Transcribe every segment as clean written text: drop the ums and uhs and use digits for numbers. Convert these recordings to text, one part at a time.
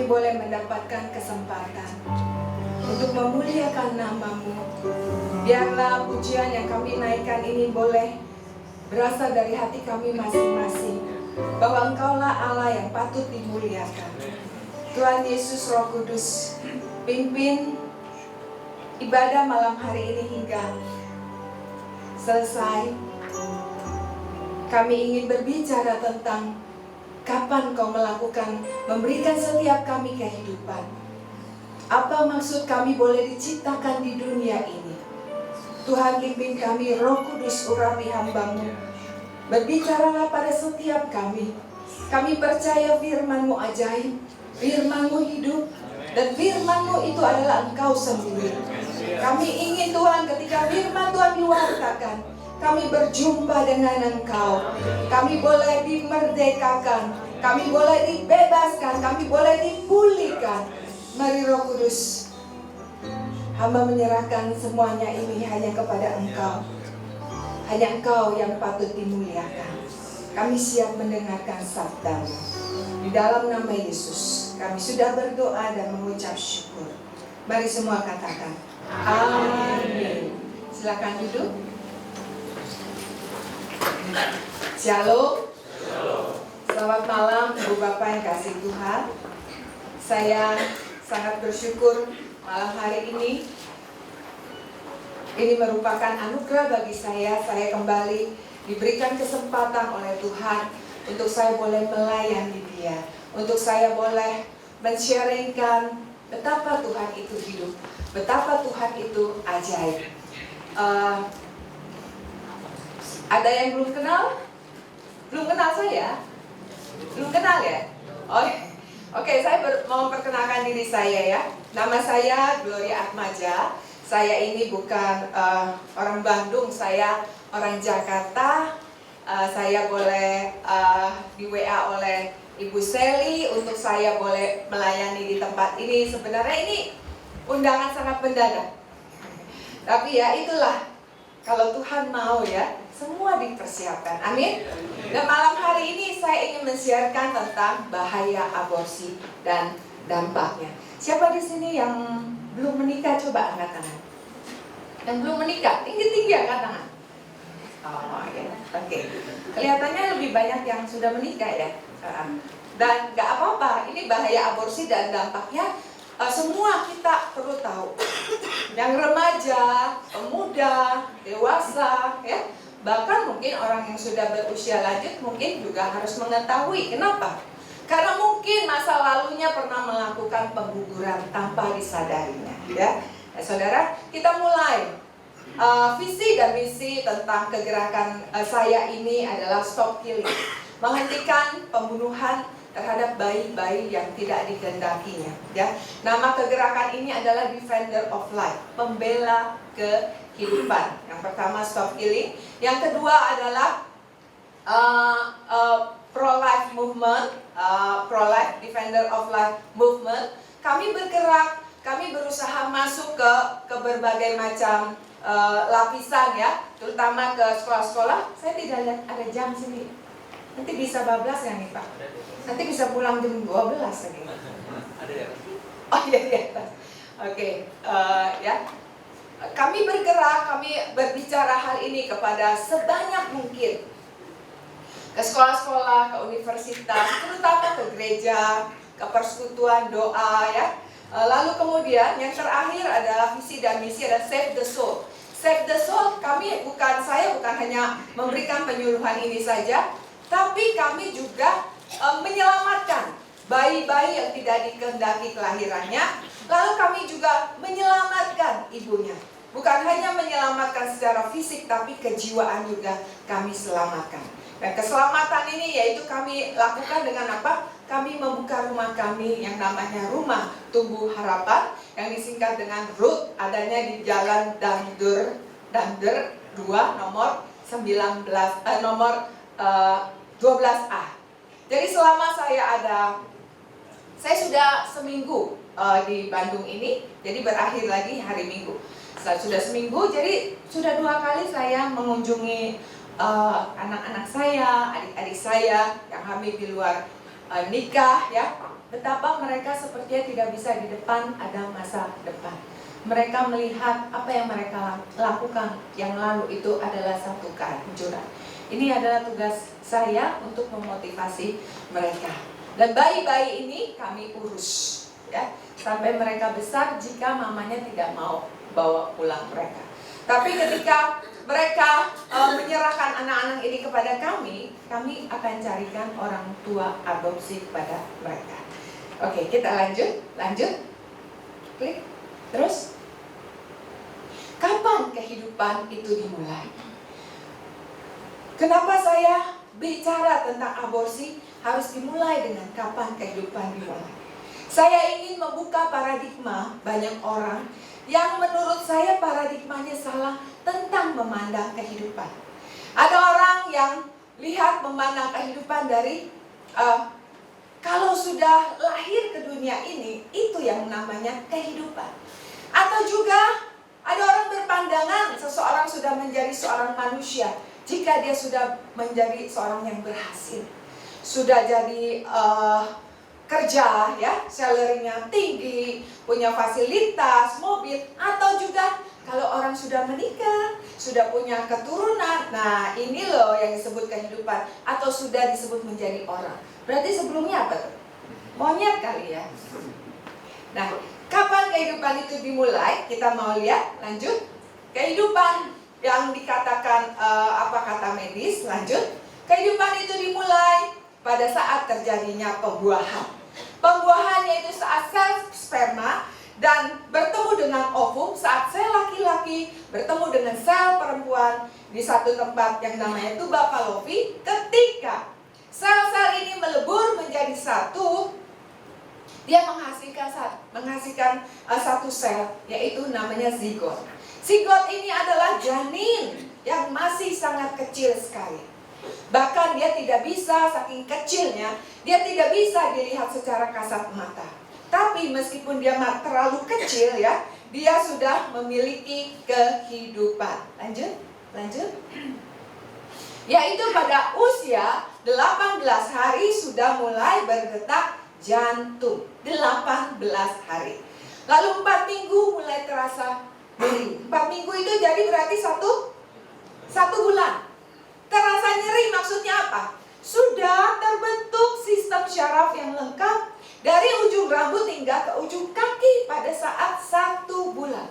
kami boleh mendapatkan kesempatan untuk memuliakan nama-Mu. Biarlah pujian yang kami naikkan ini boleh berasal dari hati kami masing-masing, bahwa Engkaulah Allah yang patut dimuliakan. Tuhan Yesus Roh Kudus, pimpin ibadah malam hari ini hingga selesai. Kami ingin berbicara tentang kapan Kau memberikan setiap kami kehidupan. Apa maksud kami boleh diciptakan di dunia ini? Tuhan, pimpin kami, Roh Kudus, urapi hamba-Mu. Berbicaralah pada setiap kami. Kami percaya firman-Mu ajaib, firman-Mu hidup, dan firman-Mu itu adalah Engkau sendiri. Kami ingin Tuhan, ketika firman Tuhan diwartakan, kami berjumpa dengan Engkau. Kami boleh dimerdekakan, kami boleh dibebaskan, kami boleh dipulihkan. Mari Roh Kudus, hamba menyerahkan semuanya ini hanya kepada Engkau. Hanya Engkau yang patut dimuliakan. Kami siap mendengarkan sabda-Mu. Di dalam nama Yesus, kami sudah berdoa dan mengucap syukur. Mari semua katakan, amin. Silakan duduk. Shalom. Selamat malam Ibu Bapak yang kasih Tuhan. Saya sangat bersyukur malam hari ini. Ini merupakan anugerah bagi saya. Saya kembali diberikan kesempatan oleh Tuhan untuk saya boleh melayani Dia, untuk saya boleh men-sharingkan betapa Tuhan itu hidup, betapa Tuhan itu ajaib. Ada yang belum kenal? Belum kenal saya? Belum kenal ya? Oke, saya mau memperkenalkan diri saya ya. Nama saya Gloria Atmaja. Saya ini bukan orang Bandung, saya orang Jakarta. Saya boleh di WA oleh Ibu Sally untuk saya boleh melayani di tempat ini. Sebenarnya ini undangan sangat mendadak. Tapi ya itulah, kalau Tuhan mau ya, semua dipersiapkan. Amin. Dan malam hari ini saya ingin men-sharekan tentang bahaya aborsi dan dampaknya. Siapa di sini yang belum menikah? Coba angkat tangan. Yang belum menikah, tinggi-tinggi angkat tangan. Oh ya, oke. Kelihatannya lebih banyak yang sudah menikah ya. Dan gak apa-apa, ini bahaya aborsi dan dampaknya semua kita perlu tahu. Yang remaja, pemuda, dewasa, ya. Bahkan mungkin orang yang sudah berusia lanjut mungkin juga harus mengetahui. Kenapa? Karena mungkin masa lalunya pernah melakukan pengguguran tanpa disadarinya, ya. Nah, saudara, kita mulai. Visi dan misi tentang kegerakan saya ini adalah stop killing, menghentikan pembunuhan terhadap bayi-bayi yang tidak dikehendakinya. Ya, nama kegerakan ini adalah Defender of Life, pembela kehidupan. Yang pertama stop killing, yang kedua adalah pro-life movement, pro-life Defender of Life movement. Kami bergerak, kami berusaha masuk ke berbagai macam lapisan ya, terutama ke sekolah-sekolah. Saya tidak lihat ada jam sini. Nanti bisa bablas ya nih Pak? Nanti bisa pulang jam 12 lagi. Ada ya? Oh iya. Oke, ya. Kami bergerak, kami berbicara hal ini kepada sebanyak mungkin. Ke sekolah-sekolah, ke universitas, terutama ke gereja, ke persekutuan doa ya. Lalu kemudian yang terakhir adalah visi dan misi adalah Save the Soul. Save the Soul, saya bukan hanya memberikan penyuluhan ini saja, tapi kami juga menyelamatkan bayi-bayi yang tidak dikehendaki kelahirannya. Lalu kami juga menyelamatkan ibunya. Bukan hanya menyelamatkan secara fisik, tapi kejiwaan juga kami selamatkan. Dan keselamatan ini yaitu kami lakukan dengan apa? Kami membuka rumah kami yang namanya Rumah Tumbuh Harapan, yang disingkat dengan RUT, adanya di Jalan Dander 2 nomor 12A. Jadi selama saya sudah seminggu di Bandung ini, jadi berakhir lagi hari Minggu. Sudah seminggu, jadi sudah 2 kali saya mengunjungi anak-anak saya, adik-adik saya yang hamil di luar nikah ya. Betapa mereka sepertinya tidak bisa di depan, ada masa depan. Mereka melihat apa yang mereka lakukan yang lalu itu adalah satu kehancuran. Ini adalah tugas saya untuk memotivasi mereka. Dan bayi-bayi ini kami urus ya, sampai mereka besar jika mamanya tidak mau bawa pulang mereka. Tapi ketika mereka menyerahkan anak-anak ini kepada kami akan carikan orang tua adopsi kepada mereka. Oke, kita lanjut. Klik. Terus, kapan kehidupan itu dimulai? Kenapa saya bicara tentang aborsi harus dimulai dengan kapan kehidupan dimulai? Saya ingin membuka paradigma banyak orang yang menurut saya paradigmanya salah tentang memandang kehidupan. Ada orang yang lihat memandang kehidupan dari kalau sudah lahir ke dunia ini, itu yang namanya kehidupan. Atau juga ada orang berpandangan seseorang sudah menjadi seorang manusia jika dia sudah menjadi seorang yang berhasil, sudah jadi kerja ya, salary-nya tinggi, punya fasilitas, mobil, atau juga kalau orang sudah menikah, sudah punya keturunan. Nah, ini loh yang disebut kehidupan, atau sudah disebut menjadi orang. Berarti sebelumnya apa tuh? Monyet kali ya. Nah, kapan kehidupan itu dimulai? Kita mau lihat, lanjut. Kehidupan yang dikatakan apa kata medis, lanjut. Kehidupan itu dimulai pada saat terjadinya pembuahan. Pembuahan yaitu saat sel sperma dan bertemu dengan ovum, saat sel laki-laki bertemu dengan sel perempuan di satu tempat yang namanya tuba Fallopi. Ketika sel-sel ini melebur menjadi satu, dia menghasilkan satu sel, yaitu namanya zigot. Zigot ini adalah janin yang masih sangat kecil sekali. Bahkan dia tidak bisa, saking kecilnya, dia tidak bisa dilihat secara kasat mata. Tapi meskipun dia terlalu kecil ya, dia sudah memiliki kehidupan. Lanjut. Yaitu pada usia 18 hari sudah mulai berdetak jantung. 18 hari. Lalu 4 minggu mulai terasa nyeri. 4 minggu itu jadi berarti satu bulan. Terasa nyeri maksudnya apa? Sudah terbentuk sistem syaraf yang lengkap dari ujung rambut hingga ke ujung kaki pada saat 1 bulan.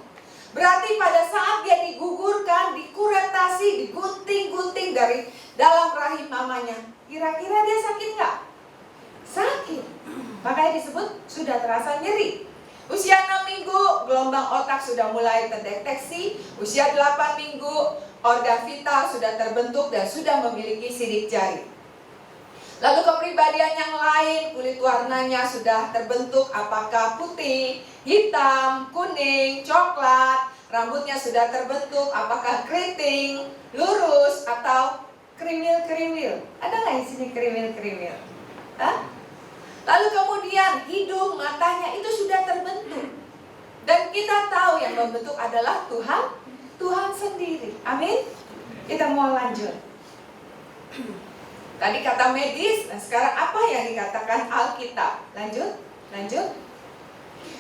Berarti pada saat dia digugurkan, dikuretasi, digunting-gunting dari dalam rahim mamanya, kira-kira dia sakit nggak? Sakit. Makanya disebut sudah terasa nyeri. Usia 6 minggu, gelombang otak sudah mulai terdeteksi. Usia 8 minggu, organ vital sudah terbentuk dan sudah memiliki sidik jari. Lalu kepribadian yang lain, kulit warnanya sudah terbentuk, apakah putih, hitam, kuning, coklat. Rambutnya sudah terbentuk, apakah keriting, lurus, atau kriwil-kriwil. Ada nggak di sini kriwil-kriwil? Lalu kemudian hidung, matanya itu sudah terbentuk. Dan kita tahu yang membentuk adalah Tuhan sendiri. Amin. Kita mau lanjut. Tadi kata medis, nah sekarang apa yang dikatakan Alkitab? Lanjut.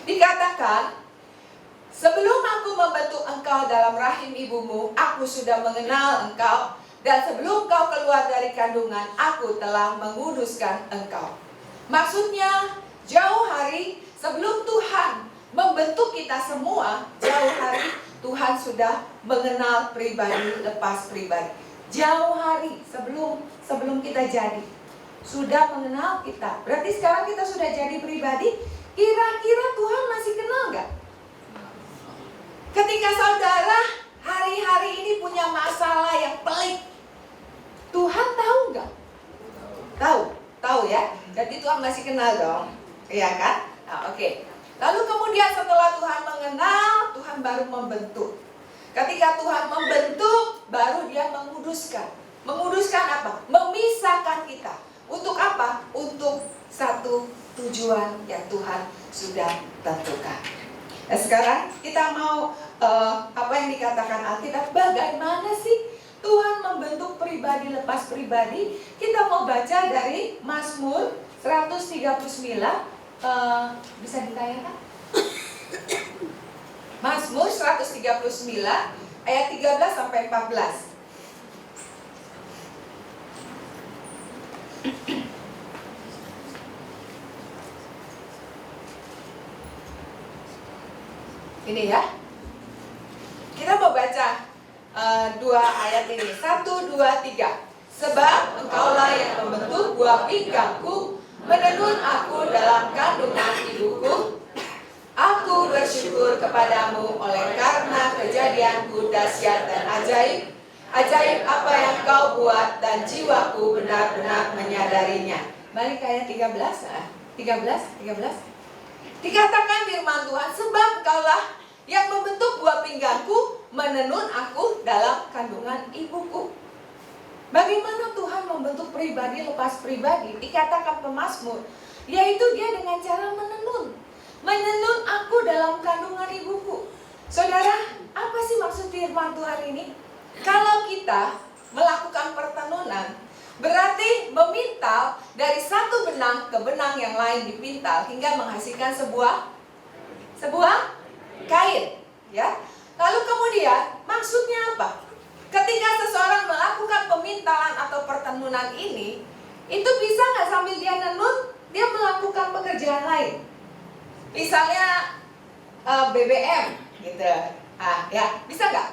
Dikatakan, sebelum aku membentuk engkau dalam rahim ibumu, aku sudah mengenal engkau. Dan sebelum kau keluar dari kandungan, aku telah menguduskan engkau. Maksudnya, jauh hari sebelum Tuhan membentuk kita semua, jauh hari Tuhan sudah mengenal pribadi lepas pribadi. Jauh hari sebelum kita jadi, sudah mengenal kita. Berarti sekarang kita sudah jadi pribadi. Kira-kira Tuhan masih kenal nggak? Ketika saudara hari-hari ini punya masalah yang pelik, Tuhan tahu nggak? Tahu ya. Jadi Tuhan masih kenal dong, iya kan? Nah, oke. Lalu kemudian setelah Tuhan mengenal, Tuhan baru membentuk. Ketika Tuhan membentuk, baru Dia menguduskan. Menguduskan apa? Memisahkan kita. Untuk apa? Untuk satu tujuan yang Tuhan sudah tentukan. Nah, sekarang kita mau apa yang dikatakan Alkitab, bagaimana sih Tuhan membentuk pribadi lepas pribadi? Kita mau baca dari Mazmur 139 bisa ditayangkan? Mazmur 139 ayat 13 sampai 14. Ini ya. Kita mau baca dua ayat ini. 1, 2, 3. Sebab engkaulah yang membentuk buah pinggangku, menenun aku dalam kandungan ibuku. Aku bersyukur kepadamu oleh karena kejadianku dahsyat dan ajaib. Ajaib apa yang kau buat dan jiwaku benar-benar menyadarinya. Balik ke ayat 13. 13. Dikatakan firman Tuhan, sebab engkaulah yang membentuk buah pinggangku, menenun aku dalam kandungan ibuku. Bagaimana Tuhan membentuk pribadi lepas pribadi? Dikatakan pemazmur, yaitu dia dengan cara menenun. Menenun aku dalam kandungan ibuku. Saudara, apa sih maksud firman Tuhan ini? Kalau kita melakukan pertenunan, berarti memintal dari satu benang ke benang yang lain dipintal hingga menghasilkan sebuah kain, ya. Lalu kemudian maksudnya apa? Ketika seseorang melakukan pemintalan atau pertenunan ini, itu bisa nggak sambil dia nenun, dia melakukan pekerjaan lain? Misalnya BBM, gitu. Ya, bisa nggak?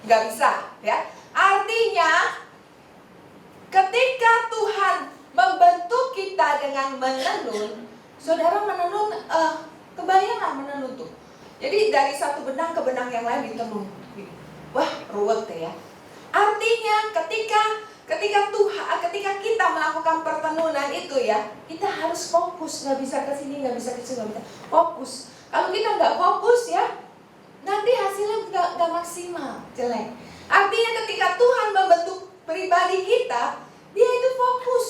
Nggak bisa, ya. Artinya ketika Tuhan membentuk kita dengan menenun, saudara menenun, kebayang nggak menenun tuh? Jadi dari satu benang ke benang yang lain ditenun. Wah, ruwet ya. Artinya ketika kita melakukan pertenunan itu ya, kita harus fokus, nggak bisa ke sini, nggak bisa ke sini, nggak bisa fokus. Kalau kita nggak fokus ya, nanti hasilnya nggak maksimal, jelek. Artinya ketika Tuhan membentuk pribadi kita, dia itu fokus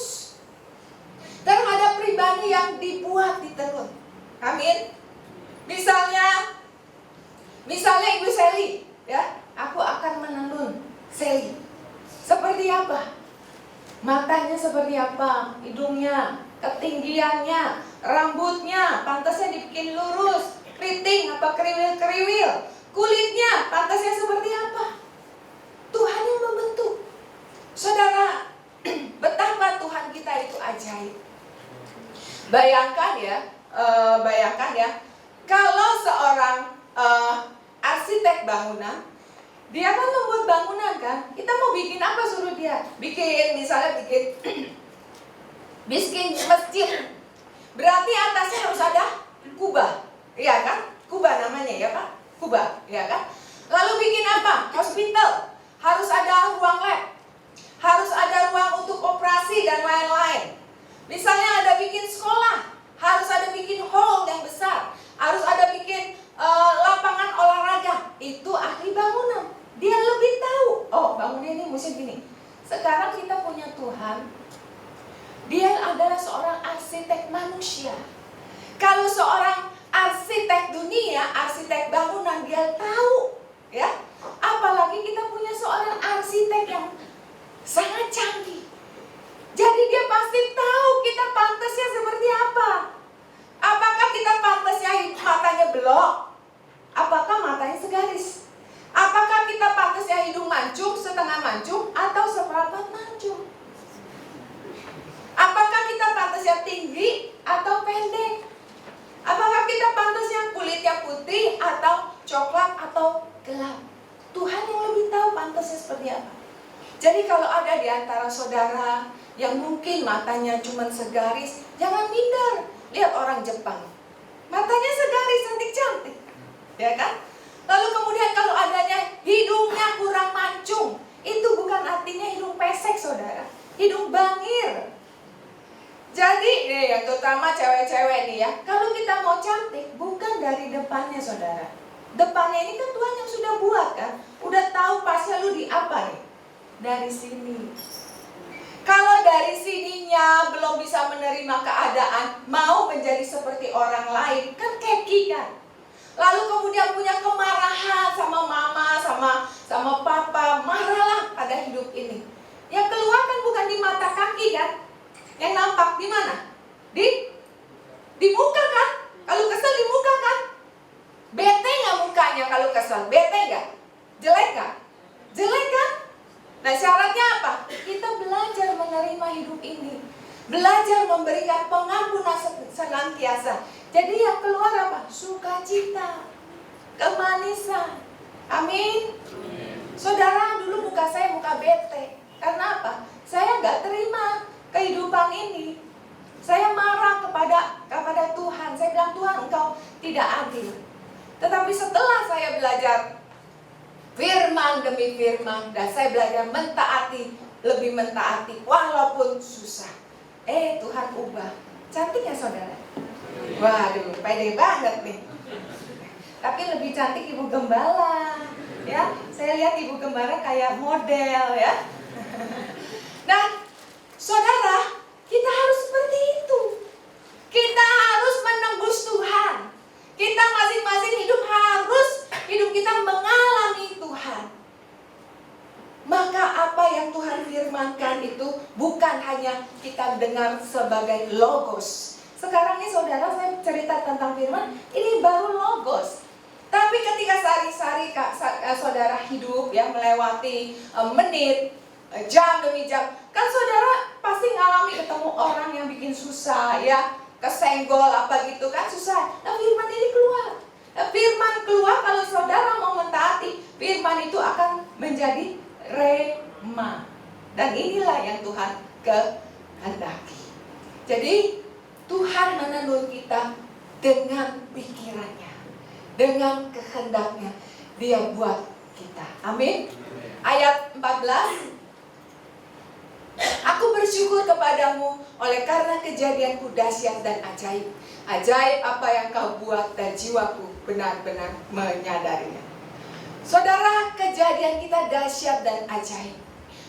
terhadap pribadi yang dibuat ditenun. Amin. Misalnya Ibu Sally, ya, aku akan menenun Sally. Seperti apa? Matanya seperti apa? Hidungnya, ketinggiannya, rambutnya, pantasnya dibikin lurus, keriting apa kriwil-kriwil, kulitnya, pantasnya seperti apa? Tuhan yang membentuk. Saudara, betapa Tuhan kita itu ajaib. Bayangkan ya, kalau seorang arsitek bangunan, dia kan membuat bangunan kan. Kita mau bikin apa suruh dia? Bikin masjid. Berarti atasnya harus ada kubah. Iya kan? Kubah namanya ya Pak? Kubah, ya kan? Lalu bikin apa? Hospital. Harus ada ruang lab. Harus ada ruang untuk operasi dan lain-lain. Misalnya ada bikin sekolah, harus ada bikin hall yang besar. Harus ada bikin lapangan olahraga. Itu ahli bangunan. Dia lebih tahu. Oh, bangunnya ini mesti gini. Sekarang kita punya Tuhan. Dia adalah seorang arsitek manusia. Kalau seorang arsitek dunia, arsitek bangunan, dia tahu, ya. Apalagi kita punya seorang arsitek yang sangat canggih. Jadi dia pasti tahu kita pantasnya seperti apa. Apakah kita pantasnya matanya belok? Apakah matanya segaris? Apakah kita pantasnya hidung mancung, setengah mancung, atau seperempat mancung? Apakah kita pantasnya tinggi atau pendek? Apakah kita pantasnya kulitnya putih atau coklat atau gelap? Tuhan yang lebih tahu pantasnya seperti apa. Jadi kalau ada di antara saudara yang mungkin matanya cuma segaris, jangan minder. Lihat orang Jepang, matanya segaris, cantik-cantik, ya kan? Lalu kemudian kalau adanya hidungnya kurang mancung, itu bukan artinya hidung pesek, saudara. Hidung bangir. Jadi yang terutama cewek-cewek nih ya, kalau kita mau cantik, bukan dari depannya, saudara. Depannya ini kan Tuhan yang sudah buat kan, udah tahu pasnya lu di apa nih. Dari sini. Kalau dari sininya belum bisa menerima keadaan, mau menjadi seperti orang lain, kan keki kan. Lalu kemudian punya kemarahan sama mama, sama papa, marahlah pada hidup ini. Yang keluar kan bukan di mata kaki kan, yang nampak di mana? menerima hidup ini. Belajar memberikan pengampunan senantiasa. Jadi yang keluar apa? Sukacita, kemanisan. Amin. Saudara, dulu muka saya muka bete. Karena apa? Saya nggak terima kehidupan ini. Saya marah kepada Tuhan. Saya bilang, Tuhan, Engkau tidak adil. Tetapi setelah saya belajar firman demi firman, dan saya belajar mentaati, lebih mentaati walaupun susah. Tuhan ubah. Cantik ya saudara? Waduh, pede banget nih. Tapi lebih cantik Ibu Gembala. Ya, saya lihat Ibu Gembala kayak model ya. Nah, saudara, kita harus seperti itu. Kita harus menembus Tuhan. Kita masing-masing hidup kita mengalami Tuhan. Maka apa yang Tuhan firmankan itu bukan hanya kita dengar sebagai logos. Sekarang ini saudara, saya cerita tentang firman, ini baru logos. Tapi ketika sehari-hari saudara hidup ya, melewati menit, jam demi jam, kan saudara pasti ngalami ketemu orang yang bikin susah ya, kesenggol apa gitu kan, susah. Nah, firman ini keluar. Firman keluar, kalau saudara mau mentaati, firman itu akan menjadi rema. Dan inilah yang Tuhan kehendaki. Jadi Tuhan menegur kita dengan pikirannya, dengan kehendaknya. Dia buat kita. Amin. Ayat 14. Aku bersyukur kepadamu oleh karena kejadianku dahsyat dan ajaib. Ajaib apa yang kau buat dan jiwaku benar-benar menyadarinya. Saudara, kejadian kita dahsyat dan ajaib.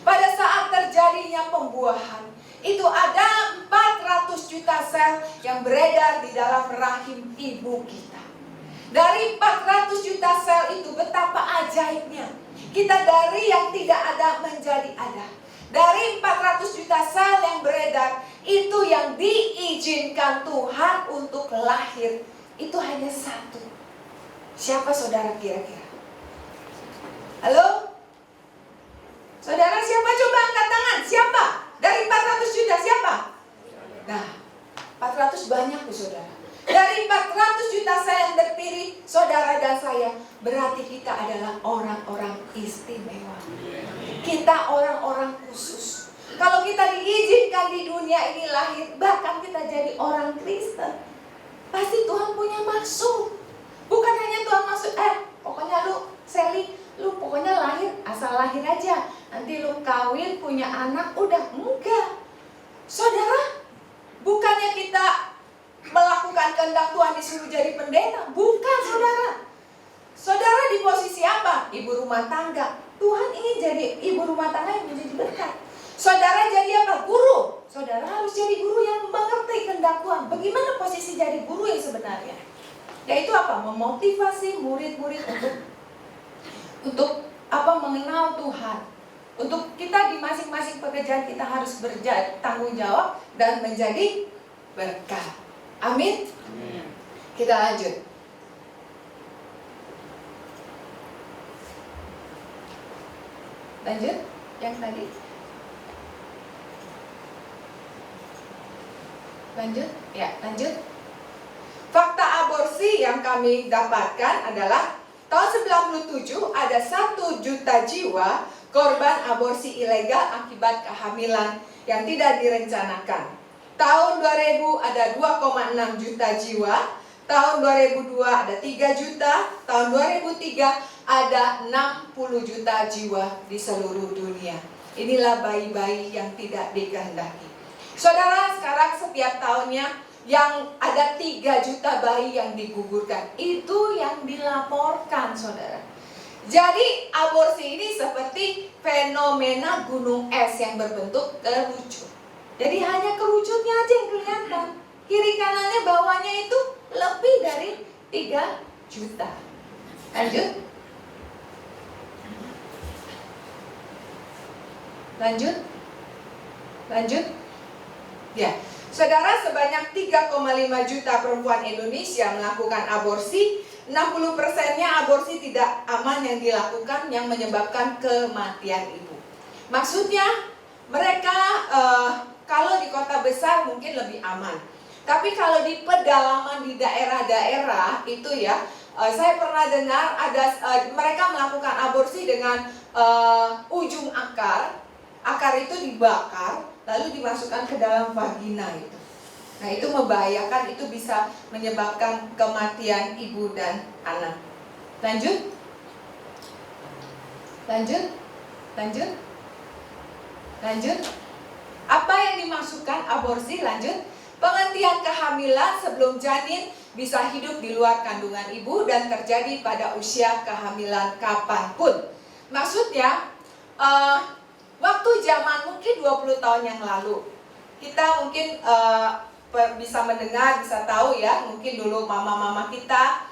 Pada saat terjadinya pembuahan, itu ada 400 juta sel yang beredar di dalam rahim ibu kita. Dari 400 juta sel itu betapa ajaibnya. Kita dari yang tidak ada menjadi ada. Dari 400 juta sel yang beredar, itu yang diizinkan Tuhan untuk lahir, itu hanya satu. Siapa saudara kira-kira? Halo? Saudara siapa? Coba angkat tangan. Siapa? Dari 400 juta siapa? Nah, 400 banyak tuh saudara. Dari 400 juta sel yang terpilih, saudara dan saya, berarti kita adalah orang-orang istimewa. Kita orang-orang khusus. Kalau kita diizinkan di dunia ini lahir, bahkan kita jadi orang Kristen, pasti Tuhan punya maksud. Bukan hanya Tuhan maksud, pokoknya lu, Sally, lu pokoknya lahir, asal lahir aja. Nanti lu kawin, punya anak, udah. Enggak. Saudara, bukannya kita melakukan kehendak Tuhan disuruh jadi pendeta. Bukan, saudara. Saudara di posisi apa? Ibu rumah tangga. Tuhan ingin jadi ibu rumah tangga yang menjadi berkat. Saudara jadi apa? Guru. Saudara harus jadi guru yang mengerti kehendak Tuhan. Bagaimana posisi jadi guru yang sebenarnya? Yaitu apa? Memotivasi murid-murid untuk apa? Mengenal Tuhan. Untuk kita di masing-masing pekerjaan kita harus bertanggung jawab dan menjadi berkat. Amin. Kita lanjut. Lanjut, yang tadi. Lanjut, ya lanjut. Fakta aborsi yang kami dapatkan adalah tahun 97 ada 1 juta jiwa korban aborsi ilegal akibat kehamilan yang tidak direncanakan. Tahun 2000 ada 2,6 juta jiwa. Tahun 2002 ada 3 juta. Tahun 2003 ada 60 juta jiwa di seluruh dunia. Inilah bayi-bayi yang tidak dikehendaki. Saudara, sekarang setiap tahunnya yang ada 3 juta bayi yang digugurkan. Itu yang dilaporkan, saudara. Jadi aborsi ini seperti fenomena gunung es yang berbentuk kerucut. Jadi hanya kerucutnya aja yang kelihatan. Kiri kanannya bawahnya itu lebih dari 3 juta. Lanjut. Lanjut. Lanjut. Ya, saudara, sebanyak 3,5 juta perempuan Indonesia melakukan aborsi. 60%-nya aborsi tidak aman yang dilakukan yang menyebabkan kematian ibu. Maksudnya Mereka kalau di kota besar mungkin lebih aman. Tapi kalau di pedalaman di daerah-daerah itu ya, saya pernah dengar ada mereka melakukan aborsi dengan ujung akar. Akar itu dibakar lalu dimasukkan ke dalam vagina itu. Nah, itu membahayakan, itu bisa menyebabkan kematian ibu dan anak. Lanjut. Apa yang dimasukkan aborsi? Lanjut. Penghentian kehamilan sebelum janin bisa hidup di luar kandungan ibu dan terjadi pada usia kehamilan kapanpun. Maksudnya, waktu zaman mungkin 20 tahun yang lalu, kita mungkin bisa mendengar, bisa tahu ya, mungkin dulu mama-mama kita,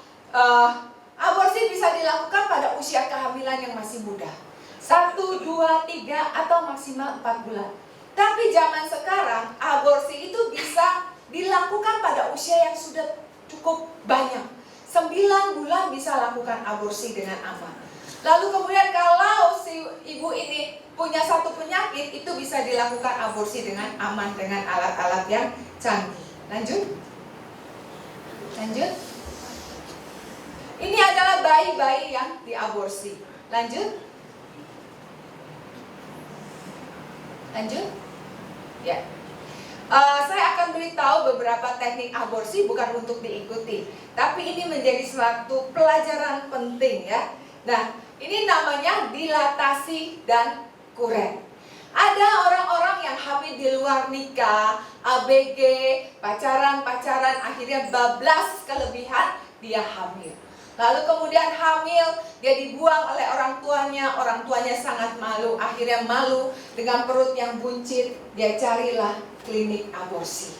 aborsi bisa dilakukan pada usia kehamilan yang masih muda, 1, 2, 3, atau maksimal 4 bulan. Tapi zaman sekarang, aborsi itu bisa dilakukan pada usia yang sudah cukup banyak. 9 bulan bisa lakukan aborsi dengan aman. Lalu kemudian kalau si ibu ini punya satu penyakit, itu bisa dilakukan aborsi dengan aman dengan alat-alat yang canggih. Lanjut. Ini adalah bayi-bayi yang diaborsi. Lanjut. Ya. Saya akan beritahu beberapa teknik aborsi, bukan untuk diikuti, tapi ini menjadi suatu pelajaran penting ya. Nah, ini namanya dilatasi dan kuret. Ada orang-orang yang hamil di luar nikah, ABG, pacaran, akhirnya bablas kelebihan, dia hamil. Lalu kemudian hamil, dia dibuang oleh orang tuanya sangat malu, akhirnya malu dengan perut yang buncit, dia carilah klinik aborsi.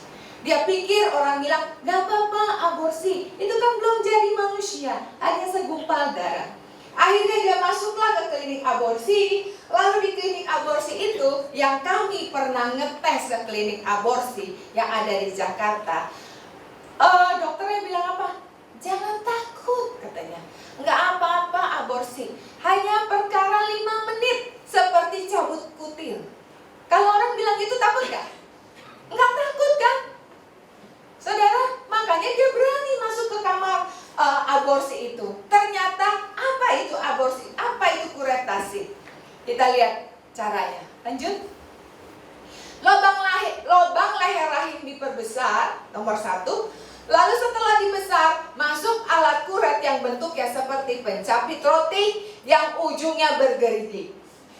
Dia pikir orang bilang, gak apa-apa aborsi, itu kan belum jadi manusia, hanya segumpal darah. Akhirnya dia masuklah ke klinik aborsi. Lalu di klinik aborsi itu, yang kami pernah ngetes ke klinik aborsi yang ada di Jakarta, dokternya bilang apa? Jangan takut katanya, nggak apa-apa aborsi, hanya perkara 5 menit seperti cabut kutil. Kalau orang bilang gitu takut nggak? Nggak takut kan? Saudara, makanya dia berani masuk ke kamar aborsi itu. Ternyata apa itu aborsi? Apa itu kuretasi? Kita lihat caranya. Lanjut. Lobang leher rahim diperbesar, nomor 1. Lalu setelah dibesar, masuk alat kuret yang bentuknya seperti pencapit roti yang ujungnya bergerigi.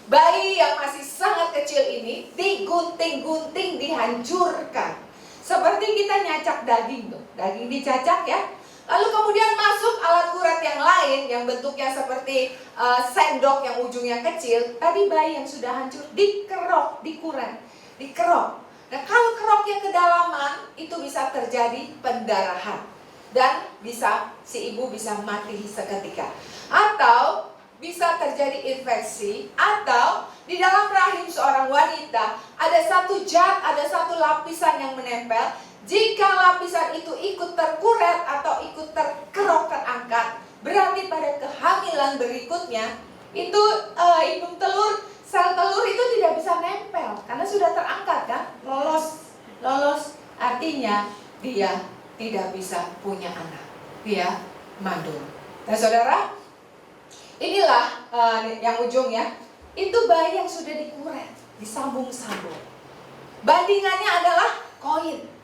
Bayi yang masih sangat kecil ini digunting-gunting, dihancurkan. Seperti kita nyacak daging tuh, daging dicacak ya. Lalu kemudian masuk alat kuret yang lain yang bentuknya seperti sendok yang ujungnya kecil. Tadi bayi yang sudah hancur dikerok, dikerok. Nah, kalau keroknya kedalaman, itu bisa terjadi pendarahan dan si ibu bisa mati seketika. Atau bisa terjadi infeksi, atau di dalam rahim seorang wanita ada satu lapisan yang menempel. Jika lapisan itu ikut terkuret atau ikut terkerok, terangkat, berarti pada kehamilan berikutnya itu indung telur, sel telur itu tidak bisa nempel karena sudah terangkat kan, lolos, artinya dia tidak bisa punya anak, dia mandul. Nah saudara, inilah yang ujung ya, itu bayi yang sudah dikuret, disambung-sambung. Bandingannya adalah koin.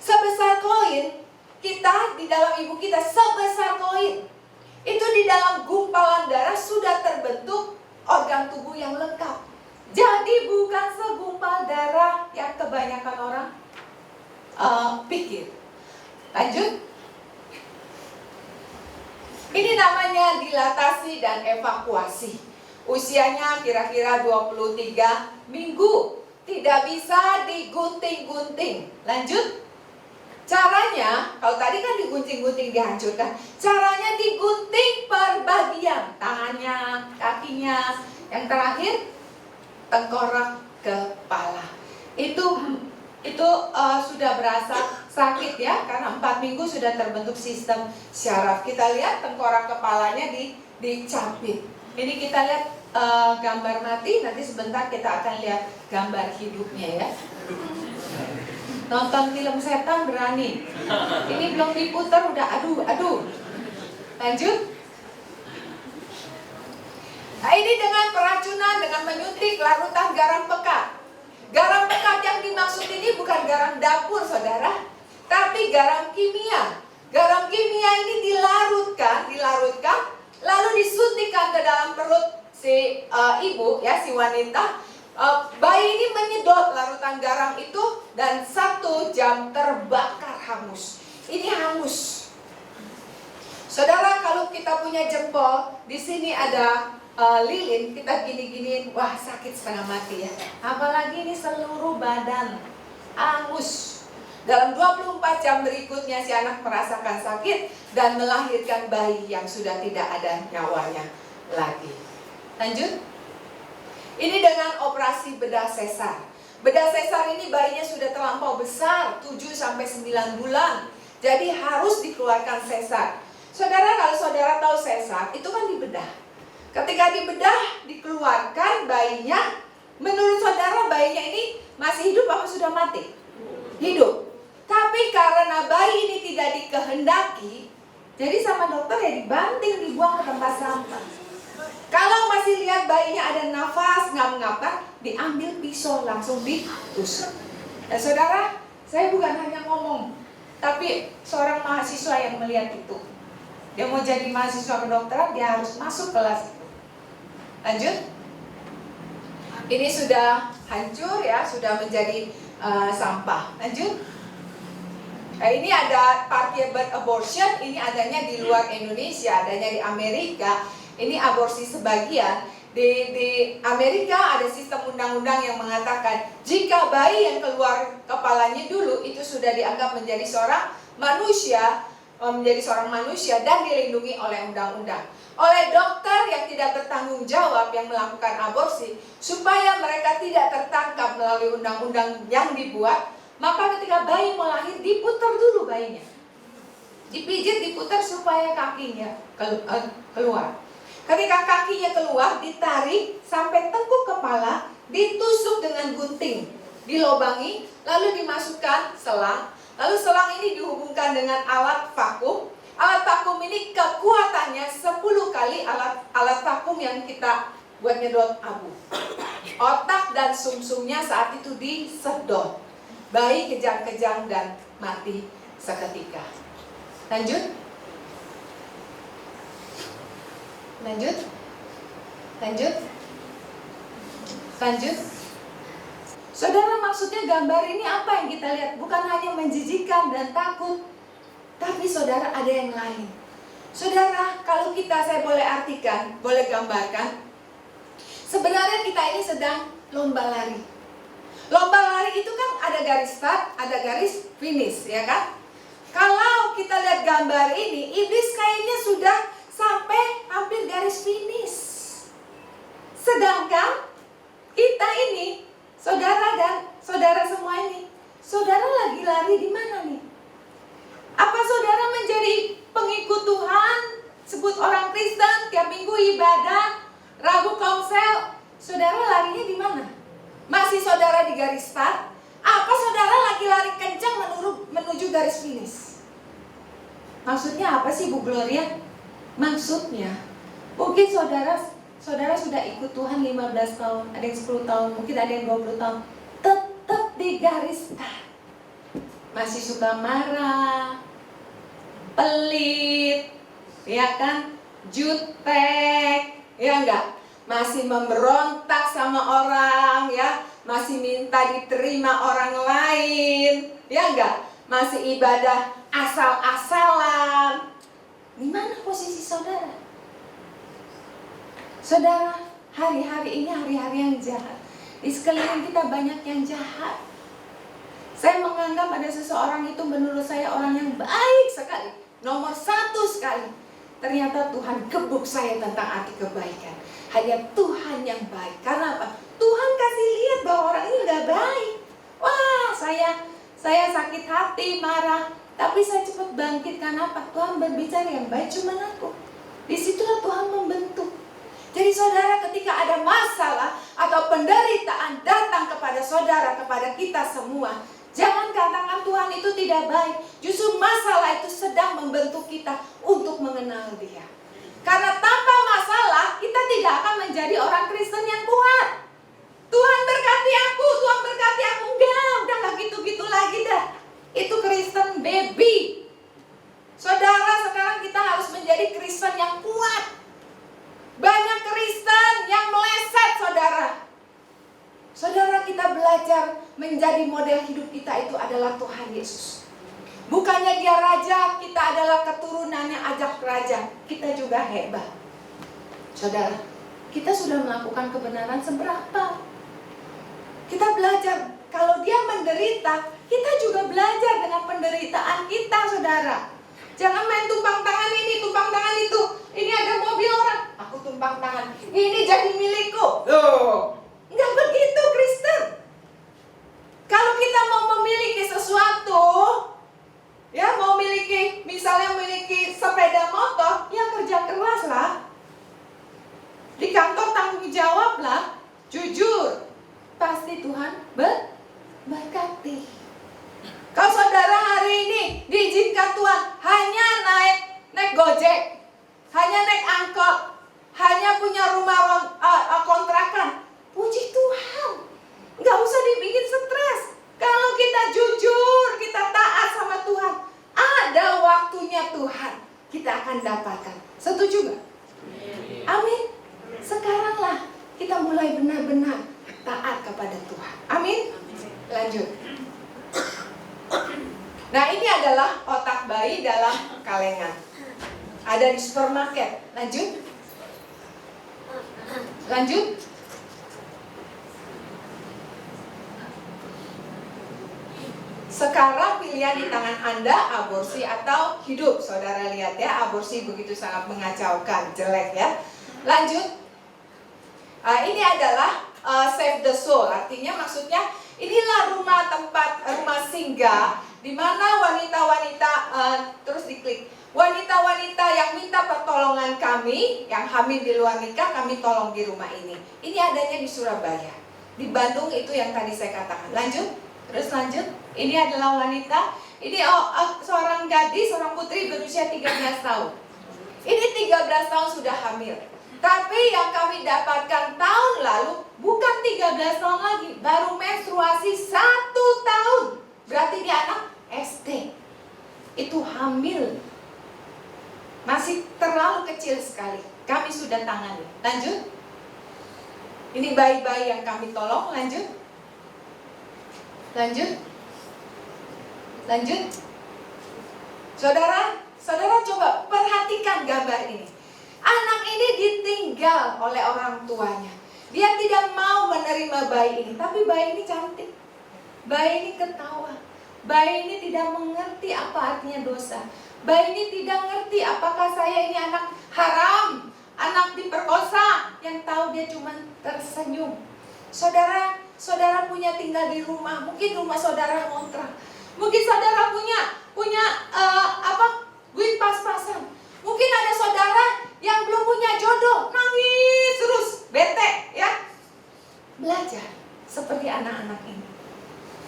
Sebesar koin, kita di dalam ibu kita sebesar koin. Itu di dalam gumpalan darah sudah terbentuk organ tubuh yang lengkap. Jadi bukan segumpal darah yang kebanyakan orang pikir. Lanjut. Ini namanya dilatasi dan evakuasi. Usianya kira-kira 23 minggu. Tidak bisa digunting-gunting. Lanjut. Caranya, kalau tadi kan digunting-gunting dihancurkan, caranya digunting per bagian, tangannya, kakinya, yang terakhir tengkorak kepala. Itu sudah berasa sakit ya, karena 4 minggu sudah terbentuk sistem syaraf. Kita lihat tengkorak kepalanya dicapit. Ini kita lihat gambar mati, nanti sebentar kita akan lihat gambar hidupnya ya. Nonton film setan berani. Ini belum diputar udah aduh. Lanjut. Nah, ini dengan peracunan, dengan menyuntik larutan garam pekat. Garam pekat yang dimaksud ini bukan garam dapur, saudara, tapi garam kimia. Garam kimia ini dilarutkan, lalu disuntikkan ke dalam perut si ibu, ya, si wanita. Bayi ini menyedot larutan garam itu dan 1 jam terbakar hangus. Ini hangus. Saudara, kalau kita punya jempol, di sini ada lilin, kita gini-giniin, wah sakit setengah mati ya. Apalagi ini seluruh badan hangus. Dalam 24 jam berikutnya si anak merasakan sakit dan melahirkan bayi yang sudah tidak ada nyawanya lagi. Lanjut. Ini dengan operasi bedah sesar. Bedah sesar ini bayinya sudah terlampau besar, 7-9 bulan. Jadi harus dikeluarkan sesar. Saudara, kalau saudara tahu sesar, itu kan dibedah. Ketika dibedah, dikeluarkan bayinya. Menurut saudara bayinya ini masih hidup apa sudah mati? Hidup. Tapi karena bayi ini tidak dikehendaki, jadi sama dokter ya dibanting, dibuang ke tempat sampah. Kalau masih lihat bayinya ada nafas, ngap-ngapan, diambil pisau langsung ditusuk. Dan saudara, saya bukan hanya ngomong, tapi seorang mahasiswa yang melihat itu. Dia mau jadi mahasiswa kedokteran, dia harus masuk kelas itu. Lanjut. Ini sudah hancur ya, sudah menjadi sampah. Lanjut. Nah, ini ada party birth abortion, ini adanya di luar Indonesia, adanya di Amerika. Ini aborsi sebagian. Di Amerika ada sistem undang-undang yang mengatakan jika bayi yang keluar kepalanya dulu itu sudah dianggap menjadi seorang manusia dan dilindungi oleh undang-undang. Oleh dokter yang tidak bertanggung jawab yang melakukan aborsi, supaya mereka tidak tertangkap melalui undang-undang yang dibuat, maka ketika bayi mau lahir diputar dulu bayinya. Dipijit, diputar supaya kakinya keluar. Ketika kakinya keluar, ditarik sampai tengkuk kepala, ditusuk dengan gunting, dilobangi, lalu dimasukkan selang. Lalu selang ini dihubungkan dengan alat vakum. Alat vakum ini kekuatannya 10 kali alat vakum yang kita buat nyedot abu. Otak dan sumsumnya saat itu disedot. Bayi kejang-kejang dan mati seketika. Lanjut. Saudara, maksudnya gambar ini apa yang kita lihat? Bukan hanya menjijikkan dan takut, tapi saudara ada yang lain. Saudara, kalau saya boleh artikan, boleh gambarkan, sebenarnya kita ini sedang lomba lari. Lomba lari itu kan ada garis start, ada garis finish, ya kan? Kalau kita lihat gambar ini, iblis kayaknya sudah sampai hampir garis finish. Sedangkan kita ini, saudara dan saudara semua ini, saudara lagi lari di mana nih? Apa saudara menjadi pengikut Tuhan, sebut orang Kristen, tiap minggu ibadah, Rabu komsel, saudara larinya di mana? Masih saudara di garis start? Apa saudara lagi lari kencang menuju garis finish? Maksudnya apa sih Bu Gloria? Maksudnya, mungkin saudara sudah ikut Tuhan 15 tahun, ada yang 10 tahun, mungkin ada yang 20 tahun, tetap di garis start. Masih suka marah, pelit, ya kan, jutek, ya enggak? Masih memberontak sama orang, ya, masih minta diterima orang lain, ya enggak? Masih ibadah asal-asalan. Di mana posisi saudara? Saudara, hari-hari ini hari-hari yang jahat. Di sekeliling kita banyak yang jahat. Saya menganggap ada seseorang itu menurut saya orang yang baik sekali, nomor 1 sekali. Ternyata Tuhan gebuk saya tentang arti kebaikan. Hanya Tuhan yang baik. Karena apa? Tuhan kasih lihat bahwa orang ini gak baik. Wah, saya sakit hati, marah. Tapi saya cepat bangkit. Karena apa? Tuhan berbicara yang baik cuma aku. Disitulah Tuhan membentuk. Jadi saudara, ketika ada masalah atau penderitaan datang kepada saudara, kepada kita semua, jangan katakan Tuhan itu tidak baik. Justru masalah itu sedang membentuk kita untuk mengenal Dia. Karena tanpa masalah, kita tidak akan menjadi orang Kristen yang kuat. Tuhan berkati aku, Tuhan berkati aku. Udah gak gitu-gitu lagi dah. Itu Kristen baby. Saudara, sekarang kita harus menjadi Kristen yang kuat. Banyak Kristen yang meleset, saudara. Saudara, kita belajar menjadi model hidup kita itu adalah Tuhan Yesus. Bukannya Dia raja, kita adalah keturunannya ajak raja. Kita juga hebat. Saudara, kita sudah melakukan kebenaran seberapa? Kita belajar, kalau Dia menderita, kita juga belajar dengan penderitaan kita, saudara. Jangan main tumpang tangan ini, tumpang tangan itu. Ini ada mobil orang, aku tumpang tangan. Ini jadi milikku. Loh, nggak begitu Kristen. Kalau kita mau memiliki sesuatu, ya mau miliki, misalnya memiliki sepeda motor, ya kerja keras lah. Di kantor tanggung jawab lah, jujur. Pasti Tuhan berkati. Kalau saudara hari ini diizinkan Tuhan hanya naik Gojek, hanya naik angkot, hanya punya rumah kontrakan, puji Tuhan. Nggak usah dibikin stres. Kalau kita jujur, kita taat sama Tuhan, ada waktunya Tuhan kita akan dapatkan. Setuju nggak? Amin. Sekaranglah kita mulai benar-benar taat kepada Tuhan. Amin. Lanjut. Nah, ini adalah otak bayi dalam kalengan. Ada di supermarket. Lanjut. Lanjut. Sekarang pilihan di tangan Anda, aborsi atau hidup. Saudara lihat ya, aborsi begitu sangat mengacaukan, jelek ya. Lanjut. Ini adalah save the soul. Artinya maksudnya inilah rumah singgah di mana wanita-wanita terus diklik. Wanita-wanita yang minta pertolongan kami, yang hamil di luar nikah, kami tolong di rumah ini. Ini adanya di Surabaya. Di Bandung itu yang tadi saya katakan. Lanjut. Terus lanjut. Ini adalah wanita. Ini seorang gadis, seorang putri berusia 13 tahun. Ini 13 tahun sudah hamil. Tapi yang kami dapatkan tahun lalu bukan 13 tahun lagi, baru menstruasi 1 tahun. Berarti dia anak SD. Itu hamil. Masih terlalu kecil sekali. Kami sudah tangani. Lanjut. Ini bayi-bayi yang kami tolong. Lanjut. Lanjut. Lanjut. Saudara coba perhatikan gambar ini. Anak ini ditinggal oleh orang tuanya. Dia tidak mau menerima bayi ini, tapi bayi ini cantik. Bayi ini ketawa. Bayi ini tidak mengerti apa artinya dosa. Bayi ini tidak ngerti apakah saya ini anak haram, anak diperkosa. Yang tahu dia cuma tersenyum. Saudara punya tinggal di rumah, mungkin rumah saudara ngontrak. Mungkin saudara punya duit pas-pasan. Mungkin ada saudara yang belum punya jodoh, nangis terus, bete ya. Belajar seperti anak-anak ini.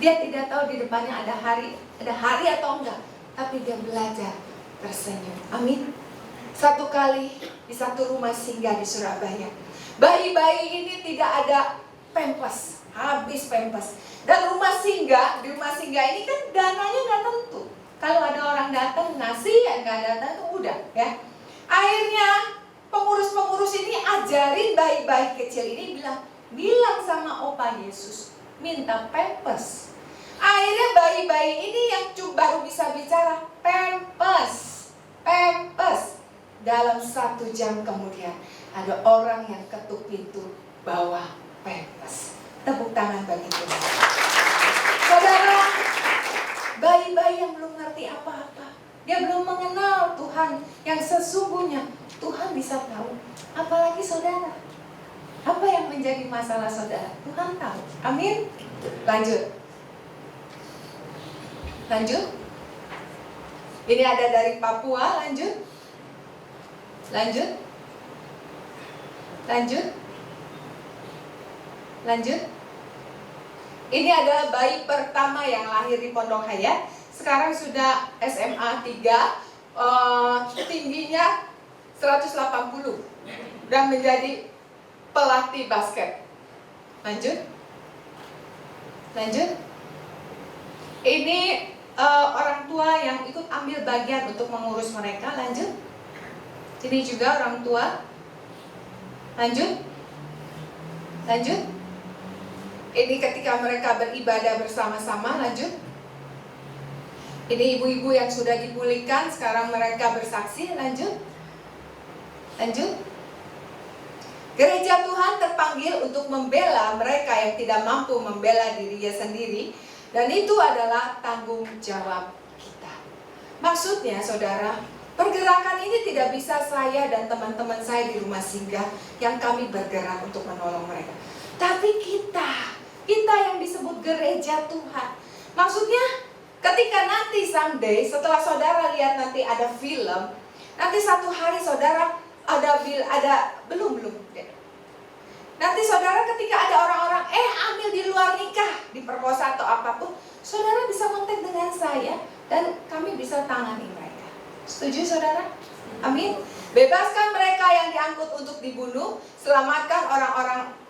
Dia tidak tahu di depannya ada hari atau enggak, tapi dia belajar tersenyum. Amin. Satu kali di satu rumah singgah di Surabaya, bayi-bayi ini tidak ada pampers, habis pampers. Dan di rumah singgah ini kan dananya nggak tentu. Kalau ada orang datang ngasih, yang nggak datang itu udah ya. Akhirnya pengurus-pengurus ini ajarin bayi-bayi kecil ini bilang sama Opa Yesus, minta pampers. Akhirnya bayi-bayi ini yang baru bisa bicara, pampers. Dalam 1 jam kemudian ada orang yang ketuk pintu bawa pampers. Tepuk tangan bagi Tuhan. Saudara, bayi-bayi yang belum ngerti apa-apa, dia belum mengenal Tuhan yang sesungguhnya. Tuhan bisa tahu. Apalagi saudara, apa yang menjadi masalah saudara, Tuhan tahu. Amin. Lanjut. Ini ada dari Papua. Lanjut. Lanjut. Lanjut. Ini adalah bayi pertama yang lahir di Pondok Hayat. Sekarang sudah SMA 3, tingginya 180 dan menjadi pelatih basket. Lanjut. Lanjut. Ini orang tua yang ikut ambil bagian untuk mengurus mereka. Lanjut. Ini juga orang tua. Lanjut. Lanjut. Ini ketika mereka beribadah bersama-sama. Lanjut. Ini ibu-ibu yang sudah dipulihkan, sekarang mereka bersaksi. Lanjut. Lanjut. Gereja Tuhan terpanggil untuk membela mereka yang tidak mampu membela dirinya sendiri. Dan itu adalah tanggung jawab kita. Maksudnya saudara, pergerakan ini tidak bisa saya dan teman-teman saya di rumah singgah yang kami bergerak untuk menolong mereka. Tapi kita yang disebut gereja Tuhan. Maksudnya ketika nanti someday, setelah saudara lihat nanti ada film, nanti satu hari saudara belum. Nanti saudara ketika ada orang-orang ambil di luar nikah, diperkosa atau apapun, saudara bisa kontak dengan saya dan kami bisa tangani mereka. Setuju saudara? Amin. Bebaskan mereka yang diangkut untuk dibunuh, selamatkan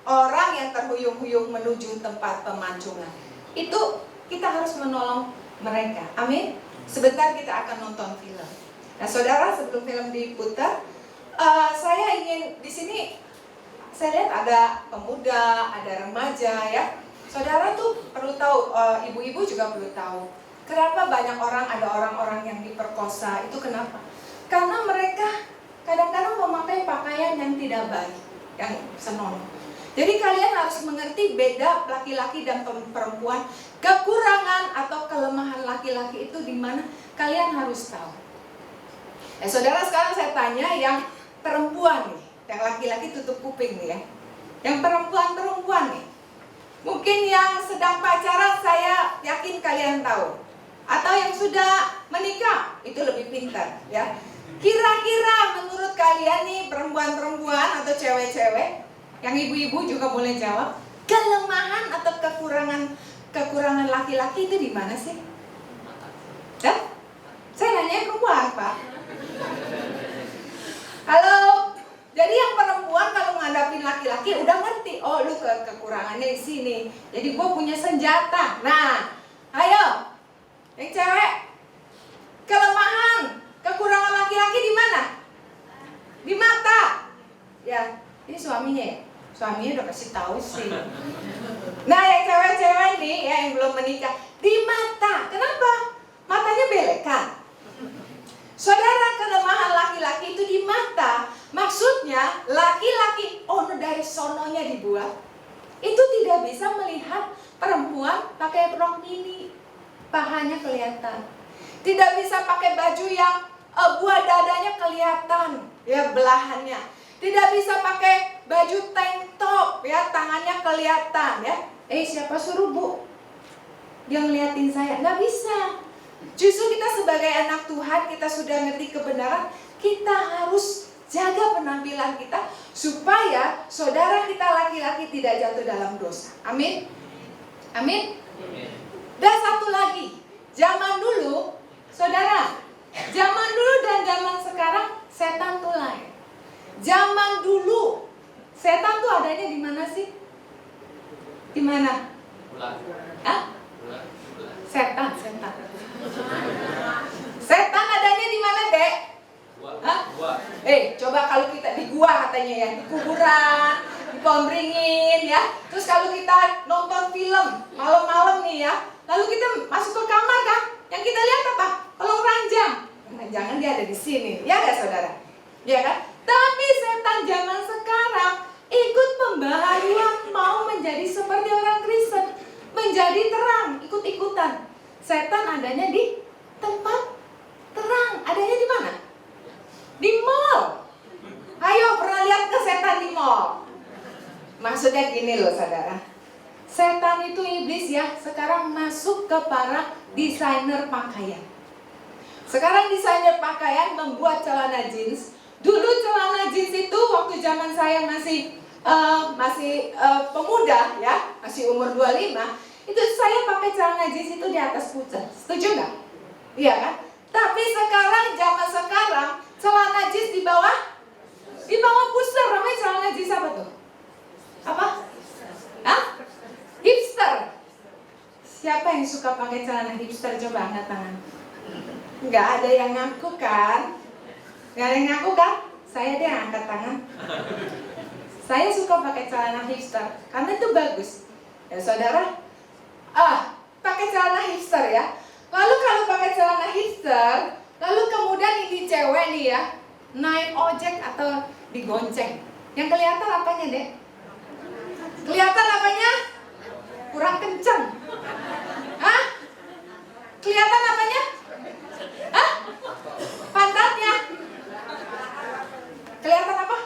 orang yang terhuyung-huyung menuju tempat pemancingan. Itu kita harus menolong mereka. Amin. Sebentar kita akan nonton film. Nah, saudara, sebelum film diputar, saya ingin di sini saya lihat ada pemuda, ada remaja ya. Saudara tuh perlu tahu, ibu-ibu juga perlu tahu. Kenapa banyak ada orang-orang yang diperkosa? Itu kenapa? Karena mereka kadang-kadang memakai pakaian yang tidak baik, yang senonoh. Jadi kalian harus mengerti beda laki-laki dan perempuan. Kekurangan atau kelemahan laki-laki itu di mana kalian harus tahu. Saudara, sekarang saya tanya yang perempuan nih, yang laki-laki tutup kuping nih ya. Yang perempuan nih. Mungkin yang sedang pacaran saya yakin kalian tahu. Atau yang sudah menikah, itu lebih pintar ya. Kira-kira menurut kalian nih perempuan-perempuan atau cewek-cewek, yang ibu-ibu juga boleh jawab, kelemahan atau kekurangan laki-laki itu di mana sih? Ya? Saya nanya perempuan, Pak. Halo. Jadi yang perempuan kalau ngadapin laki-laki udah ngerti, oh lu kekurangannya di sini. Jadi gua punya senjata. Nah, ayo. Yang cewek, kelemahan, kekurangan laki-laki di mana? Di mata. Ya, ini suaminya ya. Suaminya udah kasih tahu sih. Nah, yang cewek-cewek nih ya, yang belum menikah, di mata. Kenapa? Matanya belekan. Saudara, kelemahan laki-laki itu di mata. Maksudnya laki-laki dari sononya dibuat, itu tidak bisa melihat perempuan pakai rok mini, pahanya kelihatan. Tidak bisa pakai baju yang buah dadanya kelihatan, ya belahannya. Tidak bisa pakai baju tank top, ya tangannya kelihatan, ya. Siapa suruh bu? Dia ngeliatin saya, nggak bisa. Justru kita sebagai anak Tuhan, kita sudah ngerti kebenaran, kita harus jaga penampilan kita supaya saudara kita laki-laki tidak jatuh dalam dosa. Amin. Amin. Dan satu lagi, zaman dulu, saudara, zaman dulu dan zaman sekarang setan tuh lain. Zaman dulu setan tuh adanya di mana sih? Di mana? Hah? Setan. Setan adanya di mana, Dek? Hah? Coba kalau kita di gua katanya ya, di kuburan, di pohon beringin ya. Terus kalau kita nonton film malam-malam nih ya, lalu kita masuk ke kamar kan, yang kita lihat apa? Pelung ranjang. Nah, jangan dia ada di sini, ya nggak saudara? Ya kan? Tapi setan zaman sekarang ikut pembaharuan, mau menjadi seperti orang Kristen, menjadi terang, ikut-ikutan. Setan adanya di tempat terang, adanya di mana? Di mall. Ayo, pernah lihat ke setan di mall? Maksudnya gini loh saudara, setan itu iblis ya, sekarang masuk ke para desainer pakaian. Sekarang desainer pakaian membuat celana jeans, Dulu celana jeans itu waktu zaman saya masih pemuda ya, masih umur 25, itu saya pakai celana jeans itu di atas pusar. Setuju nggak? Iya kan? Tapi sekarang, zaman sekarang, celana jeans di bawah pusar. Namanya celana jeans apa tuh? Apa? Hah? Hipster. Siapa yang suka pakai celana hipster? Coba angkat tangan. Nggak ada yang ngaku kan? Nggak ada yang ngaku kan? Saya deh yang angkat tangan. Saya suka pakai celana hipster karena itu bagus. Ya saudara, pakai celana hipster ya. Lalu kalau pakai celana hipster, lalu kemudian ini cewek nih ya, naik ojek atau digonceng. Yang kelihatan apanya deh? Kelihatan apanya? Kurang kenceng. Hah? Kelihatan apanya? Hah? Pantatnya? Kelihatan apa?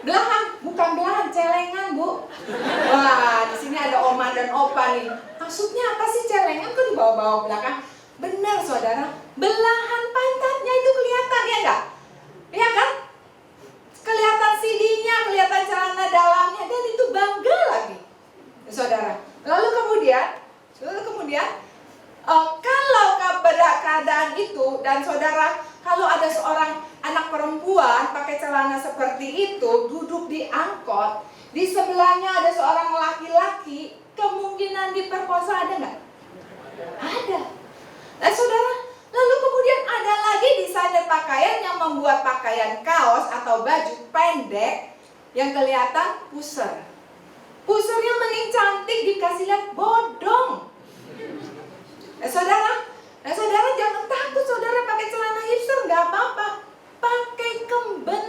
Belahan, bukan belahan, celengan bu. Wah, di sini ada oma dan opa nih. Maksudnya apa sih celengan kok dibawa-bawa belakang? Benar saudara, belahan pantatnya itu kelihatan ya enggak? Iya kan? Kelihatan CD-nya, kelihatan celana dalamnya, dan itu bangga lagi, saudara. Lalu kemudian, kalau keadaan itu dan saudara, kalau ada seorang anak perempuan pakai celana seperti itu, duduk di angkot, di sebelahnya ada seorang laki-laki, kemungkinan diperkosa ada nggak? Ada. Nah saudara, lalu kemudian ada lagi desainer pakaian yang membuat pakaian kaos atau baju pendek yang kelihatan pusar. Pusarnya mending cantik dikasih lihat bodong. Saudara jangan takut saudara pakai celana hipster, nggak apa-apa. Pakai kemben.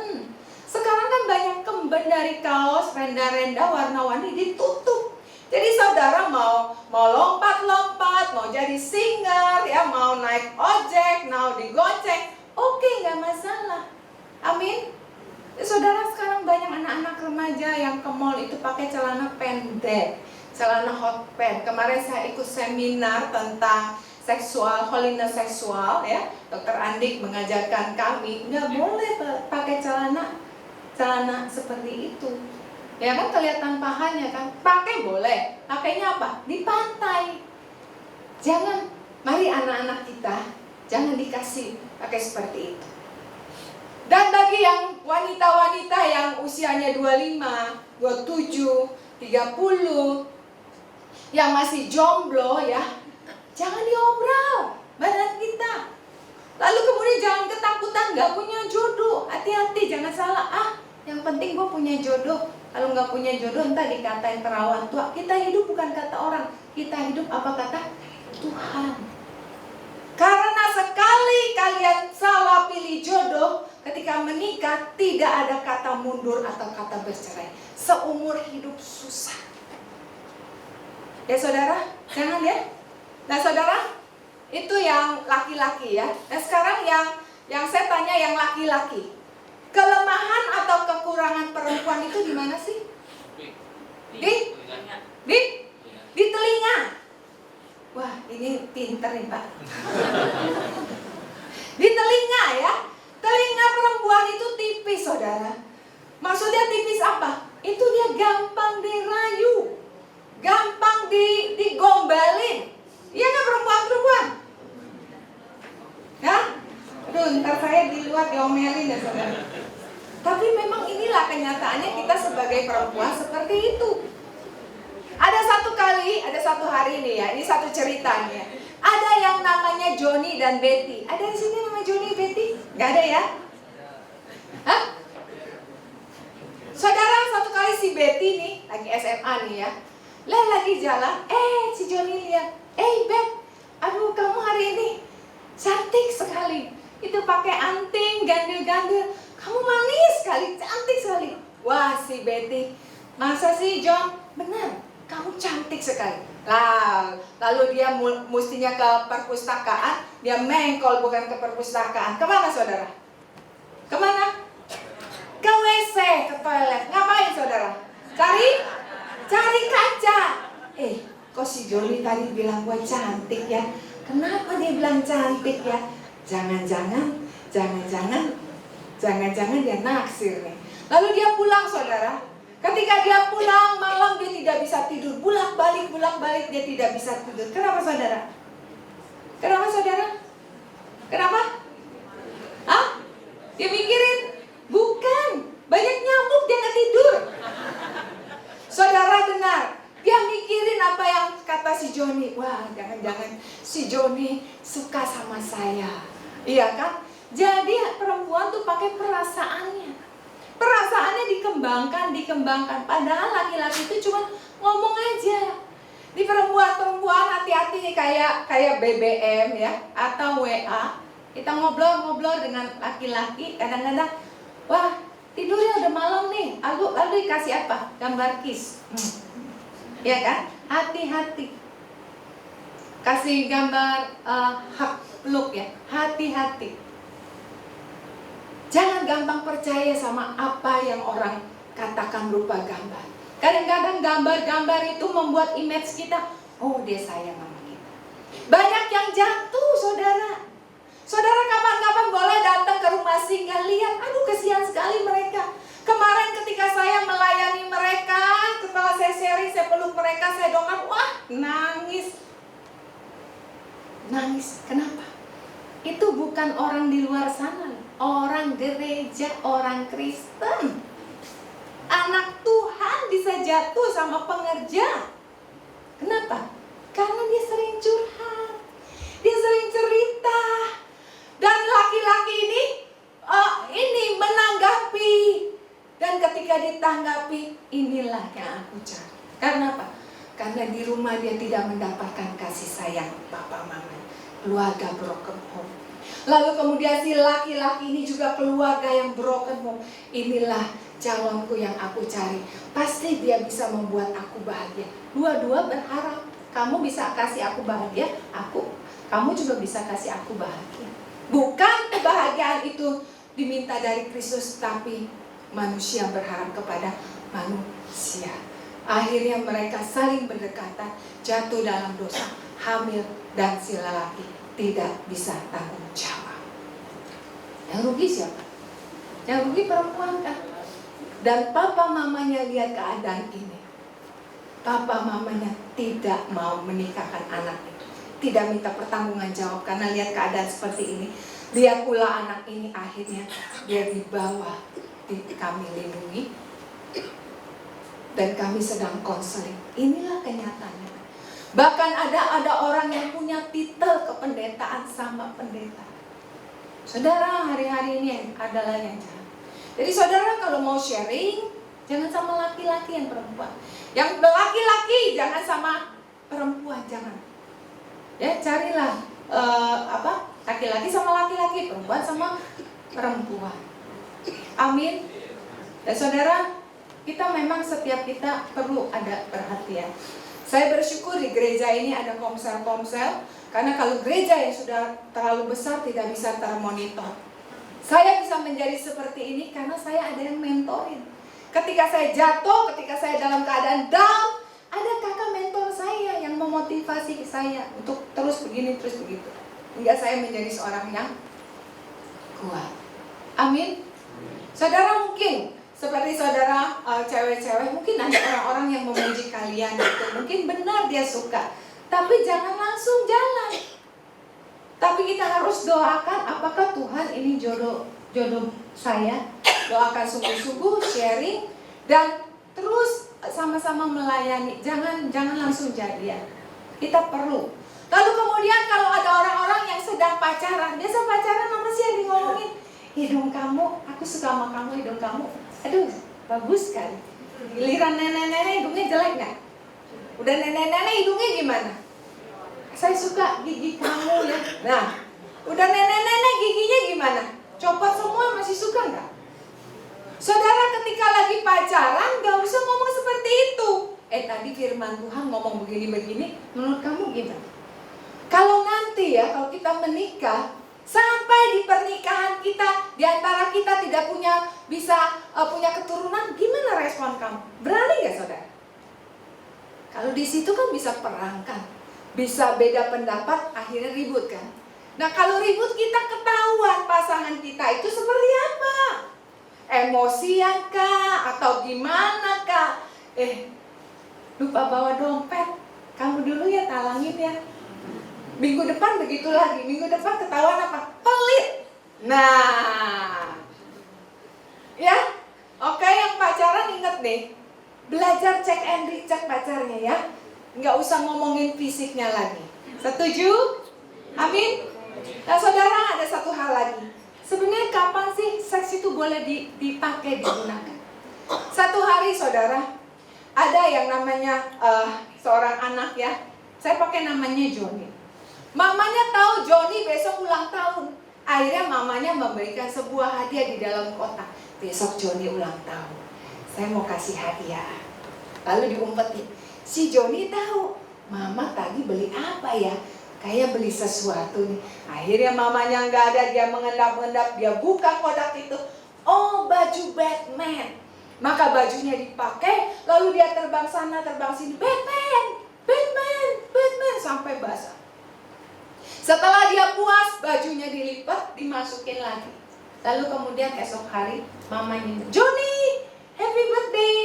Sekarang kan banyak kemben dari kaos renda-renda warna-warni ditutup. Jadi saudara mau lompat-lompat, mau jadi singer, ya mau naik ojek, mau digonceng, oke, nggak masalah. Amin. Saudara, sekarang banyak anak-anak remaja yang ke mall itu pakai celana pendek, celana hot pants. Kemarin saya ikut seminar tentang seksual, holiness seksual ya. Dokter Andik mengajarkan kami nggak boleh pakai celana seperti itu. Ya kan kelihatan pahanya kan. Pakai boleh. Pakainya apa? Di pantai. Jangan, mari anak-anak kita jangan dikasih pakai seperti itu. Dan bagi yang wanita-wanita yang usianya 25, 27, 30 yang masih jomblo ya, jangan diobral badan kita. Lalu kemudian jangan ketakutan gak punya jodoh. Hati-hati, jangan salah. Yang penting gue punya jodoh. Kalau gak punya jodoh entah dikatain perawan tua. Kita hidup bukan kata orang, kita hidup apa kata Tuhan. Karena sekali kalian salah pilih jodoh, ketika menikah tidak ada kata mundur atau kata bercerai. Seumur hidup susah. Ya saudara, jangan ya. Nah saudara, itu yang laki-laki ya. Nah sekarang yang saya tanya yang laki-laki. Kelemahan atau kekurangan perempuan itu di mana sih? Di telinga. Wah, ini pinter nih Pak. Di telinga ya. Telinga perempuan itu tipis saudara. Maksudnya tipis apa? Itu dia gampang dirayu, gampang digombalin. Iya nggak perempuan? Ya? Aduh, ntar saya di luar diomelin ya saudara. Tapi memang inilah kenyataannya kita sebagai perempuan seperti itu. Ada satu hari nih ya, ini satu ceritanya. Ada yang namanya Johnny dan Betty. Ada di sini nama Johnny Betty? Gak ada ya? Hah? Saudara, satu kali si Betty nih, lagi SMA nih ya. Lagi jalan, si Johnny lihat. Bet, aduh kamu hari ini cantik sekali. Itu pakai anting, gandel-gandel. Kamu manis sekali, cantik sekali. Wah, si Betty, masa sih John? Benar, kamu cantik sekali. Lalu dia mestinya ke perpustakaan, dia mengkol bukan ke perpustakaan. Kemana saudara? Kemana? Ke WC, ke toilet. Ngapain saudara? Cari kaca. Kok si Johnny tadi bilang gue cantik ya? Kenapa dia bilang cantik ya? Jangan-jangan Jangan-jangan dia naksir nih. Lalu dia pulang, saudara. Ketika dia pulang malam, dia tidak bisa tidur. Bolak-balik dia tidak bisa tidur. Kenapa, saudara? Kenapa, saudara? Kenapa? Hah? Dia mikirin? Bukan. Banyak nyamuk, dia nggak tidur. Saudara benar. Dia mikirin apa yang kata si Joni. Wah, jangan-jangan si Joni suka sama saya. Iya kan? Jadi perempuan tuh pakai perasaannya. Perasaannya dikembangkan. Padahal laki-laki itu cuma ngomong aja. Di perempuan hati-hati nih, kayak BBM ya, atau WA. Kita ngobrol dengan laki-laki, kadang-kadang, wah, tidurnya udah malam nih. Lalu dikasih apa? Gambar kiss. Ya kan? Hati-hati. Kasih gambar hak peluk ya. Hati-hati. Jangan gampang percaya sama apa yang orang katakan berupa gambar. Kadang-kadang gambar-gambar itu membuat image kita, oh dia sayang sama kita. Banyak yang jatuh, saudara. Saudara kapan-kapan boleh datang ke rumah singgah, lihat, aduh kesian sekali mereka. Kemarin ketika saya melayani mereka, setelah saya sharing, saya peluk mereka, saya doakan, wah nangis. Nangis, kenapa? Itu bukan orang di luar sana, orang gereja, orang Kristen. Anak Tuhan bisa jatuh sama pengerja. Kenapa? Karena dia sering curhat, dia sering cerita. Dan laki-laki ini menanggapi. Dan ketika ditanggapi, inilah yang aku cari. Karena apa? Karena di rumah dia tidak mendapatkan kasih sayang papa mama. Keluarga broken home. Lalu kemudian si laki-laki ini juga keluarga yang broken home. Inilah calonku yang aku cari. Pasti dia bisa membuat aku bahagia. Dua-dua berharap kamu bisa kasih aku bahagia, kamu juga bisa kasih aku bahagia. Bukan kebahagiaan itu diminta dari Kristus, tapi manusia berharap kepada manusia. Akhirnya mereka saling berdekatan, jatuh dalam dosa, hamil, dan si lelaki tidak bisa tanggung jawab. Yang rugi siapa? Yang rugi perempuan kan? Dan papa mamanya lihat keadaan ini. Papa mamanya tidak mau menikahkan anak itu, tidak minta pertanggungan jawab karena lihat keadaan seperti ini. Lihat pula anak ini, akhirnya dia dibawa, kami lindungi, dan kami sedang konseling. Inilah kenyataannya. Bahkan ada orang yang punya titel kependetaan sama pendeta. Saudara, hari-hari ini adalah yang jahat. Jadi saudara kalau mau sharing, jangan sama laki-laki yang perempuan. Yang laki-laki jangan sama perempuan, jangan. Ya, carilah laki-laki sama laki-laki, perempuan sama perempuan. Amin. Dan saudara, kita memang setiap kita perlu ada perhatian. Saya bersyukur di gereja ini ada komsel-komsel, karena kalau gereja yang sudah terlalu besar tidak bisa termonitor. Saya bisa menjadi seperti ini karena saya ada yang mentorin. Ketika saya jatuh, ketika saya dalam keadaan down, ada kakak mentor saya yang memotivasi saya untuk terus begini, terus begitu. Hingga saya menjadi seorang yang kuat. Amin. Saudara mungkin seperti saudara cewek-cewek, mungkin ada orang-orang yang memuji kalian gitu. Mungkin benar dia suka, tapi jangan langsung jalan. Tapi kita harus doakan, apakah Tuhan ini jodoh saya. Doakan sungguh-sungguh, sharing, dan terus sama-sama melayani. Jangan langsung jadian. Kita perlu. Lalu kemudian kalau ada orang-orang yang sedang pacaran, biasa pacaran apa sih yang ngomongin? Hidung kamu, aku suka sama kamu, hidung kamu. Aduh, bagus kan. Giliran nenek-nenek hidungnya jelek gak? Udah nenek-nenek hidungnya gimana? Saya suka gigi kamu ya. Nah, udah nenek-nenek giginya gimana? Copot semua, masih suka gak? Saudara ketika lagi pacaran gak usah ngomong seperti itu. Tadi firman Tuhan ngomong begini-begini, menurut kamu gimana? Kalau nanti ya, kalau kita menikah, sampai di pernikahan kita, di antara kita tidak bisa punya keturunan, gimana respon kamu? Berani gak saudara? Kalau di situ kan bisa perang kan, bisa beda pendapat, akhirnya ribut kan. Nah kalau ribut kita ketahuan pasangan kita itu seperti apa. Emosian kah? Atau gimana kah? Lupa bawa dompet. Kamu dulu ya talangin ya. Minggu depan begitu lagi. Minggu depan ketahuan apa? Pelit. Nah, ya, oke, yang pacaran inget nih, belajar cek and recheck pacarnya ya. Nggak usah ngomongin fisiknya lagi. Setuju? Amin? Nah saudara, ada satu hal lagi. Sebenarnya kapan sih seks itu boleh dipakai, digunakan? Satu hari saudara, ada yang namanya seorang anak ya. Saya pakai namanya Joni. Mamanya tahu Joni besok ulang tahun. Akhirnya mamanya memberikan sebuah hadiah di dalam kotak. Besok Joni ulang tahun, saya mau kasih hadiah. Lalu diumpetin. Si Joni tahu, mama tadi beli apa ya? Kayak beli sesuatu nih. Akhirnya mamanya nggak ada, dia mengendap-endap, dia buka kotak itu. Oh, baju Batman. Maka bajunya dipakai, lalu dia terbang sana, terbang sini. Batman, Batman, Batman, sampai basah. Setelah dia puas, bajunya dilipat, dimasukin lagi. Lalu kemudian esok hari, mamanya, Joni, happy birthday.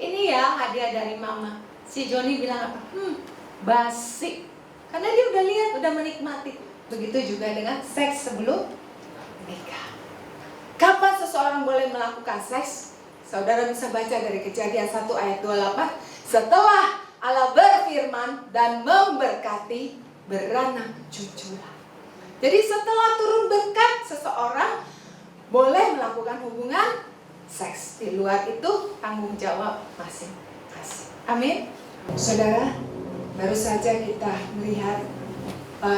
Ini ya hadiah dari mama. Si Joni bilang apa? Basi. Karena dia udah lihat, udah menikmati. Begitu juga dengan seks sebelum nikah. Kapan seseorang boleh melakukan seks? Saudara bisa baca dari Kejadian 1 ayat 28. Setelah Allah berfirman dan memberkati, beranak cuculah. Jadi setelah turun berkat, seseorang boleh melakukan hubungan seks. Di luar itu tanggung jawab masing-masing. Amin. Saudara, baru saja kita melihat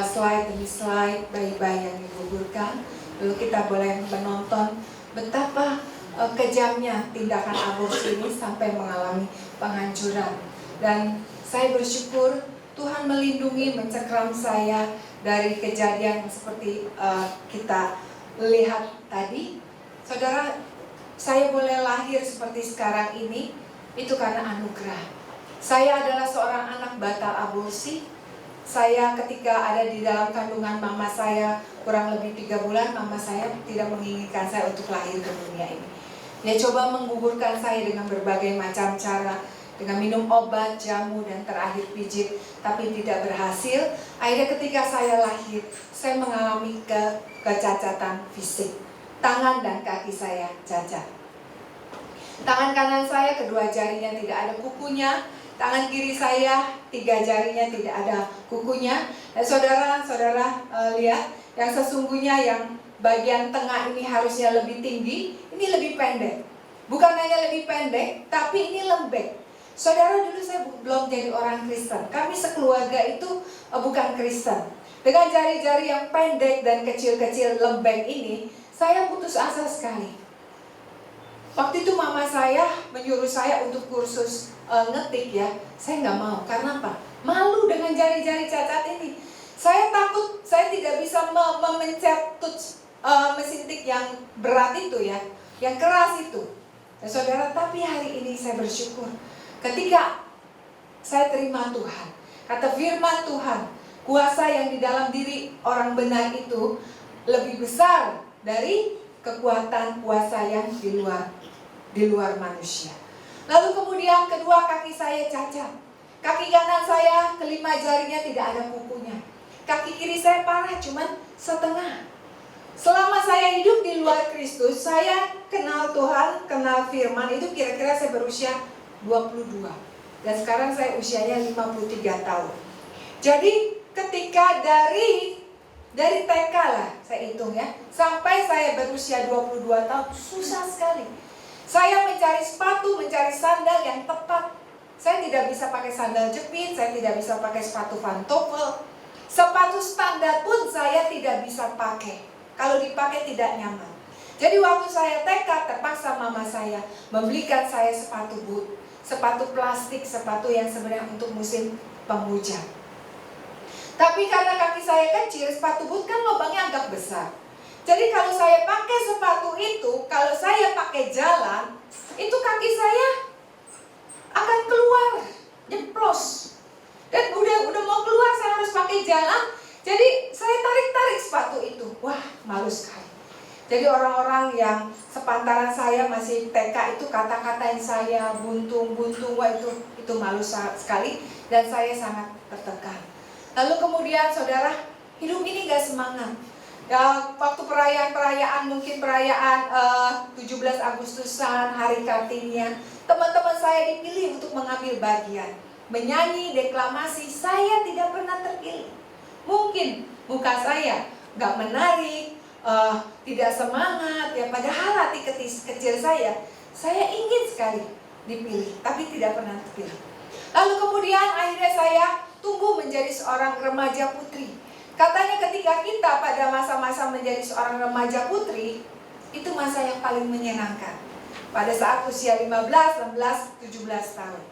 slide demi slide bayi-bayi yang digugurkan. Lalu kita boleh menonton betapa kejamnya tindakan aborsi ini sampai mengalami penghancuran. Dan saya bersyukur Tuhan melindungi, mencekram saya dari kejadian seperti kita lihat tadi. Saudara, saya boleh lahir seperti sekarang ini, itu karena anugerah. Saya adalah seorang anak batal aborsi. Saya ketika ada di dalam kandungan mama saya kurang lebih 3 bulan, mama saya tidak menginginkan saya untuk lahir ke dunia ini. Dia coba menggugurkan saya dengan berbagai macam cara, dengan minum obat, jamu, dan terakhir pijit, tapi tidak berhasil. Akhirnya ketika saya lahir, saya mengalami kecacatan fisik. Tangan dan kaki saya cacat. Tangan kanan saya kedua jarinya tidak ada kukunya. Tangan kiri saya 3 jarinya tidak ada kukunya. Dan saudara-saudara lihat, yang sesungguhnya yang bagian tengah ini harusnya lebih tinggi, ini lebih pendek. Bukan hanya lebih pendek, tapi ini lembek. Saudara, dulu saya belum jadi orang Kristen. Kami sekeluarga itu bukan Kristen. Dengan jari-jari yang pendek dan kecil-kecil lembek ini, saya putus asa sekali. Waktu itu mama saya menyuruh saya untuk kursus ngetik ya. Saya nggak mau, karena apa? Malu dengan jari-jari cacat ini. Saya takut saya tidak bisa memencet touch mesin tik yang berat itu ya, yang keras itu. Ya, saudara, tapi hari ini saya bersyukur ketika saya terima Tuhan. Kata firman Tuhan, kuasa yang di dalam diri orang benar itu lebih besar dari kekuatan kuasa yang di luar manusia. Lalu kemudian kedua kaki saya cacat. Kaki kanan saya kelima jarinya tidak ada kukunya. Kaki kiri saya parah, cuman setengah. Selama saya hidup di luar Kristus, saya kenal Tuhan, kenal firman itu kira-kira saya berusia 22. Dan sekarang saya usianya 53 tahun. Jadi ketika dari TK lah saya hitung ya, sampai saya berusia 22 tahun, susah sekali. Saya mencari sepatu, mencari sandal yang tepat. Saya tidak bisa pakai sandal jepit, saya tidak bisa pakai sepatu pantofel. Sepatu standar pun saya tidak bisa pakai. Kalau dipakai tidak nyaman. Jadi waktu saya TK, terpaksa mama saya membelikan saya sepatu boot. Sepatu plastik, sepatu yang sebenarnya untuk musim penghujan. Tapi karena kaki saya kecil, sepatu boot kan lubangnya agak besar. Jadi kalau saya pakai sepatu itu, kalau saya pakai jalan, itu kaki saya akan keluar, jemplos. Dan udah mau keluar, saya harus pakai jalan. Jadi saya tarik-tarik sepatu itu. Wah, malu sekali. Jadi orang-orang yang sepantaran saya masih TK itu kata-katain saya buntung-buntung, wah itu malu sekali dan saya sangat tertekan. Lalu kemudian saudara, hidup ini gak semangat. Ya, waktu perayaan-perayaan, mungkin perayaan 17 Agustusan, Hari Kartinian, teman-teman saya dipilih untuk mengambil bagian. Menyanyi, deklamasi, saya tidak pernah terpilih. Mungkin muka saya gak menarik, tidak semangat, ya padahal hati kecil saya ingin sekali dipilih, tapi tidak pernah terpilih. Lalu kemudian akhirnya saya tumbuh menjadi seorang remaja putri. Katanya ketika kita pada masa-masa menjadi seorang remaja putri, itu masa yang paling menyenangkan. Pada saat usia 15, 16, 17 tahun.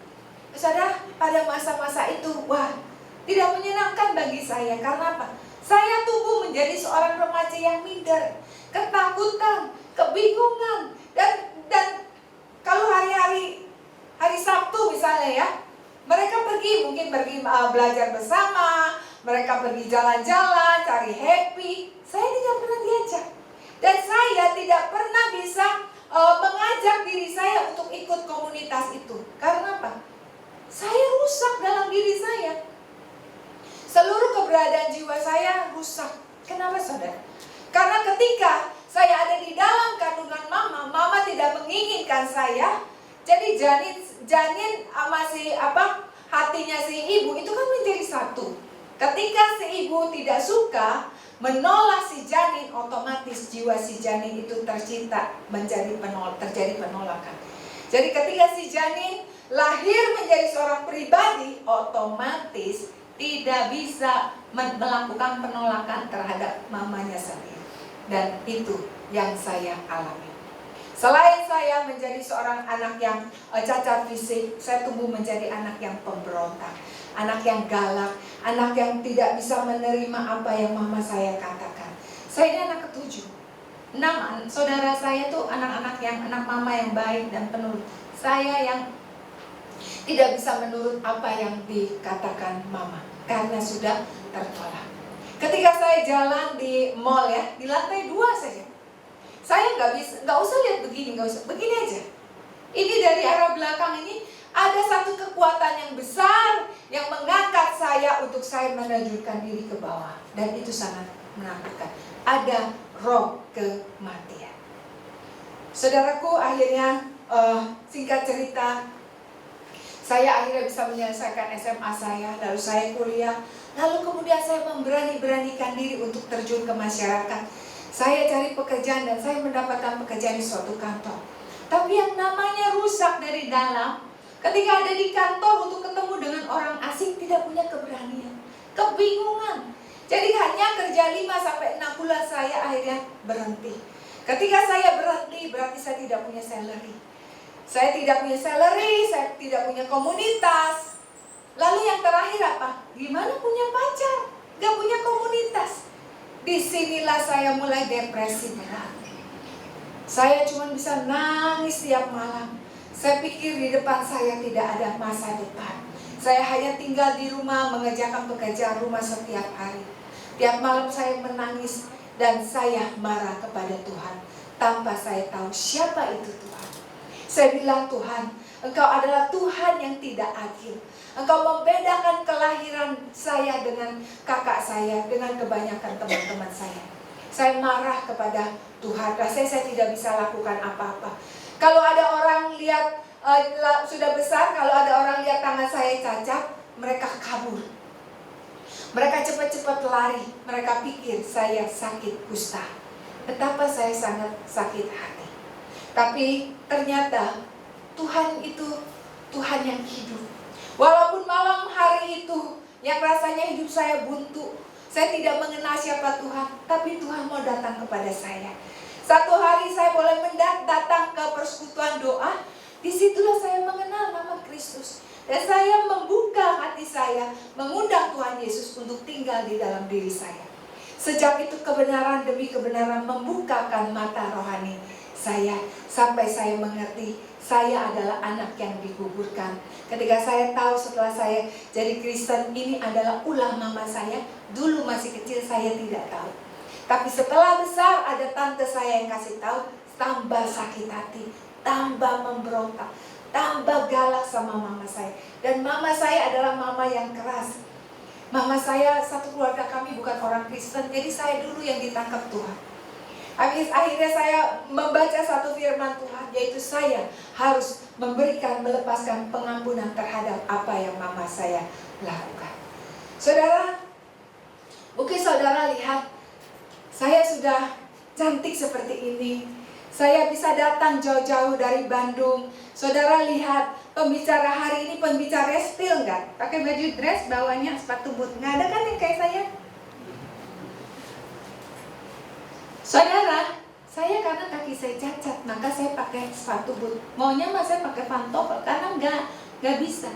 Saudara, pada masa-masa itu, wah, tidak menyenangkan bagi saya. Karena apa? Saya tumbuh menjadi seorang remaja yang minder, ketakutan, kebingungan. Dan kalau hari Sabtu misalnya ya, mereka mungkin pergi belajar bersama, mereka pergi jalan-jalan, cari happy. Saya tidak pernah diajak. Dan saya tidak pernah bisa mengajak diri saya untuk ikut komunitas itu. Karena apa? Saya rusak dalam diri saya. Seluruh keberadaan jiwa saya rusak. Kenapa saudara? Karena ketika saya ada di dalam kandungan mama tidak menginginkan saya. Jadi janin masih hatinya si ibu itu kan menjadi satu. Ketika si ibu tidak suka menolak si janin, otomatis jiwa si janin itu tercipta terjadi penolakan. Jadi ketika si janin lahir menjadi seorang pribadi, otomatis tidak bisa melakukan penolakan terhadap mamanya sendiri. Dan itu yang saya alami. Selain saya menjadi seorang anak yang cacat fisik, saya tumbuh menjadi anak yang pemberontak, anak yang galak, anak yang tidak bisa menerima apa yang mama saya katakan. Saya ini anak ketujuh. 6 saudara saya tuh anak mama yang baik dan penurut. Saya yang tidak bisa menurut apa yang dikatakan mama karena sudah tertolak. Ketika saya jalan di mall ya, di lantai 2 saja, saya nggak usah lihat begini, begini aja. Ini dari arah belakang ini ada satu kekuatan yang besar yang mengangkat saya untuk saya menerjunkan diri ke bawah, dan itu sangat menakutkan. Ada roh kematian. Saudaraku, akhirnya singkat cerita, saya akhirnya bisa menyelesaikan SMA saya, lalu saya kuliah, lalu kemudian saya memberanikan diri untuk terjun ke masyarakat. Saya cari pekerjaan dan saya mendapatkan pekerjaan di suatu kantor. Tapi yang namanya rusak dari dalam, ketika ada di kantor untuk ketemu dengan orang asing tidak punya keberanian, kebingungan. Jadi hanya kerja 5-6 bulan saya akhirnya berhenti. Ketika saya berhenti berarti saya tidak punya salary. Saya tidak punya salary, saya tidak punya komunitas. Lalu yang terakhir apa? Gimana punya pacar? Gak punya komunitas. Disinilah saya mulai depresi berat. Saya cuma bisa nangis tiap malam. Saya pikir di depan saya tidak ada masa depan. Saya hanya tinggal di rumah mengerjakan pekerjaan rumah setiap hari. Tiap malam saya menangis dan saya marah kepada Tuhan tanpa saya tahu siapa itu Tuhan. Saya bilang, Tuhan, Engkau adalah Tuhan yang tidak adil. Engkau membedakan kelahiran saya dengan kakak saya, dengan kebanyakan teman-teman saya. Saya marah kepada Tuhan. Rasanya saya tidak bisa lakukan apa-apa. Kalau ada orang lihat sudah besar, kalau ada orang lihat tangan saya cacat, mereka kabur. Mereka cepat-cepat lari. Mereka pikir saya sakit kusta. Betapa saya sangat sakit hati. Tapi ternyata Tuhan itu Tuhan yang hidup. Walaupun malam hari itu yang rasanya hidup saya buntu, saya tidak mengenal siapa Tuhan, tapi Tuhan mau datang kepada saya. Satu hari saya boleh datang ke persekutuan doa. Disitulah saya mengenal nama Kristus. Dan saya membuka hati saya, mengundang Tuhan Yesus untuk tinggal di dalam diri saya. Sejak itu kebenaran demi kebenaran membukakan mata rohani saya, sampai saya mengerti saya adalah anak yang dikuburkan. Ketika saya tahu setelah saya jadi Kristen, ini adalah ulah mama saya. Dulu masih kecil saya tidak tahu. Tapi setelah besar ada tante saya yang kasih tahu, tambah sakit hati, tambah memberontak, tambah galak sama mama saya. Dan mama saya adalah mama yang keras. Mama saya, satu keluarga kami bukan orang Kristen, jadi saya dulu yang ditangkap Tuhan. Akhirnya saya membaca satu firman Tuhan, yaitu saya harus melepaskan pengampunan terhadap apa yang mama saya lakukan. Saudara, mungkin saudara lihat, saya sudah cantik seperti ini. Saya bisa datang jauh-jauh dari Bandung. Saudara lihat, pembicara hari ini pembicara stil nggak? Pakai baju dress, bawahnya sepatu boot. Nggak ada kan yang kayak saya? Saudara, saya karena kaki saya cacat, maka saya pakai sepatu boot. Maunya mah saya pakai pantofel karena nggak bisa.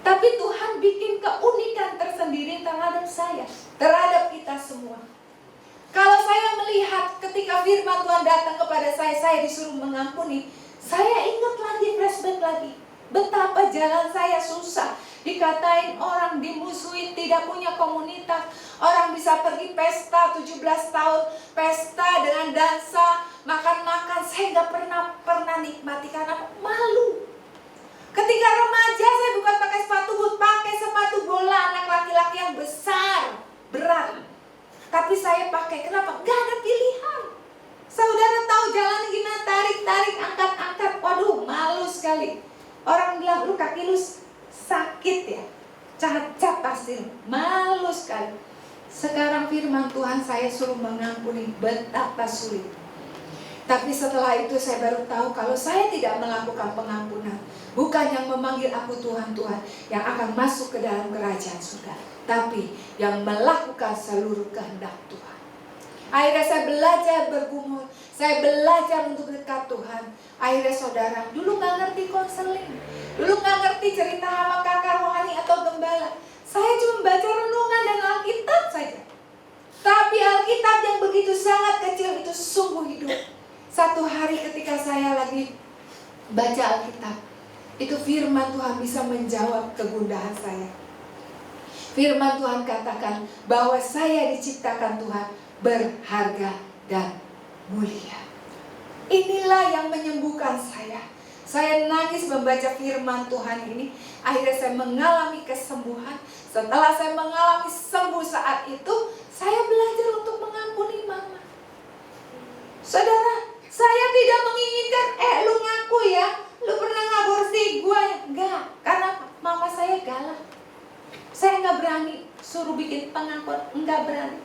Tapi Tuhan bikin keunikan tersendiri terhadap saya, terhadap kita semua. Kalau saya melihat ketika firman Tuhan datang kepada saya disuruh mengampuni, saya ingat lagi, flashback lagi. Betapa jalan saya susah, dikatain orang, dimusuhin, tidak punya komunitas. Orang bisa pergi pesta 17 tahun, pesta dengan dansa, makan-makan. Saya nggak pernah nikmati karena malu. Ketika remaja saya bukan pakai sepatu boot, pakai sepatu bola anak laki-laki yang besar, berat. Tapi saya pakai, kenapa? Gak ada pilihan. Saudara tahu jalan gimana? Tarik, angkat. Waduh, malu sekali. Orang bilang, lu kaki lu sakit ya? Cacat pasti. Malu sekali. Sekarang firman Tuhan saya suruh mengampuni, betapa sulit. Tapi setelah itu saya baru tahu kalau saya tidak melakukan pengampunan, bukan yang memanggil aku Tuhan, yang akan masuk ke dalam kerajaan surga, tapi yang melakukan seluruh kehendak Tuhan. Akhirnya saya belajar bergumul, saya belajar untuk dekat Tuhan. Akhirnya saudara, dulu gak ngerti konseling, dulu gak ngerti cerita sama kakak rohani atau gembala. Saya cuma baca renungan dan Alkitab saja. Tapi Alkitab yang begitu sangat kecil itu sungguh hidup. Satu hari ketika saya lagi baca Alkitab, itu firman Tuhan bisa menjawab kegundahan saya. Firman Tuhan katakan bahwa saya diciptakan Tuhan berharga dan mulia. Inilah yang menyembuhkan saya. Saya nangis membaca firman Tuhan ini. Akhirnya saya mengalami kesembuhan. Setelah saya mengalami sembuh saat itu, saya belajar untuk mengampuni mama. Saudara, saya tidak menginginkan, lu ngaku ya, lu pernah ngaborsi gue. Enggak, karena mama saya galak. Saya nggak berani suruh bikin pengakuan, nggak berani.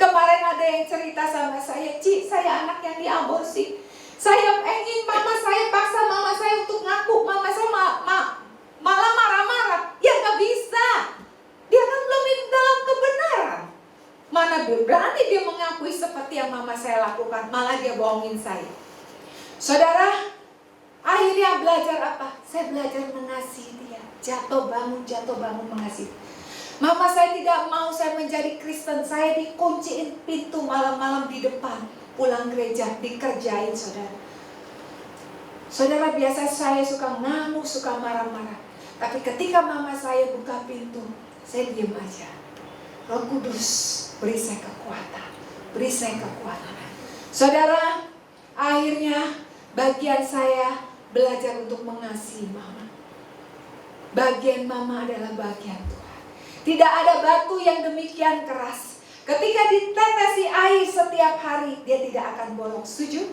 Kemarin ada yang cerita sama saya, Ci, saya anak yang diaborsi. Saya ingin mama saya, paksa mama saya untuk ngaku. Mama saya malah marah-marah. Ya nggak bisa. Dia kan belum dalam kebenaran. Mana berani dia mengakui seperti yang mama saya lakukan. Malah dia bohongin saya. Saudara, akhirnya belajar apa? Saya belajar mengasihi dia. Jatuh bangun mengasihi. Mama saya tidak mau saya menjadi Kristen. Saya dikunciin pintu malam-malam di depan. Pulang gereja, dikerjain saudara. Saudara, biasa saya suka ngamuk, suka marah-marah. Tapi ketika mama saya buka pintu, saya diam aja. Roh Kudus, beri saya kekuatan. Beri saya kekuatan. Saudara, akhirnya bagian saya belajar untuk mengasihi mama. Bagian mama adalah bagian Tuhan. Tidak ada batu yang demikian keras. Ketika ditetesi air setiap hari, dia tidak akan bolong. Setuju?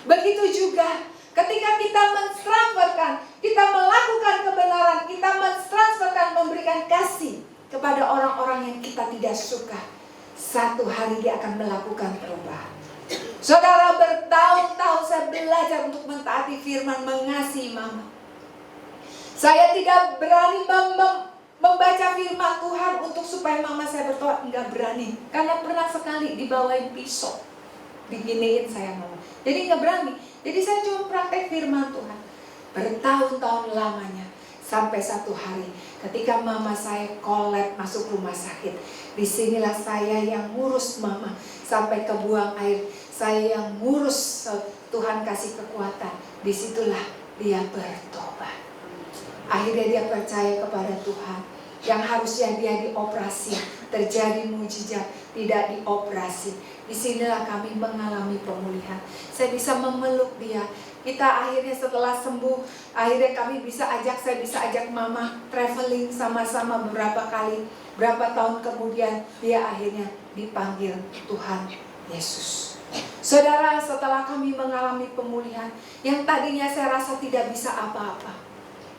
Begitu juga ketika kita mentransferkan, kita melakukan kebenaran, kita mentransferkan, memberikan kasih kepada orang-orang yang kita tidak suka, satu hari dia akan melakukan perubahan. Saudara, bertahun-tahun saya belajar untuk mentaati firman, mengasihi mama. Saya tidak berani membaca firman Tuhan untuk supaya mama saya bertobat, enggak berani. Karena pernah sekali dibawain pisau, diginiin saya mama. Jadi enggak berani. Jadi saya cuma praktek firman Tuhan bertahun-tahun lamanya. Sampai satu hari ketika mama saya kolap masuk rumah sakit. Disinilah saya yang ngurus mama sampai kebuang air. Saya yang ngurus, Tuhan kasih kekuatan. Disitulah dia bertobat. Akhirnya dia percaya kepada Tuhan. Yang harusnya dia dioperasi terjadi mujizat, tidak dioperasi. Disinilah kami mengalami pemulihan. Saya bisa memeluk dia. Kita akhirnya setelah sembuh, akhirnya saya bisa ajak mama traveling sama-sama beberapa kali. Berapa tahun kemudian dia akhirnya dipanggil Tuhan Yesus. Saudara, setelah kami mengalami pemulihan, yang tadinya saya rasa tidak bisa apa-apa,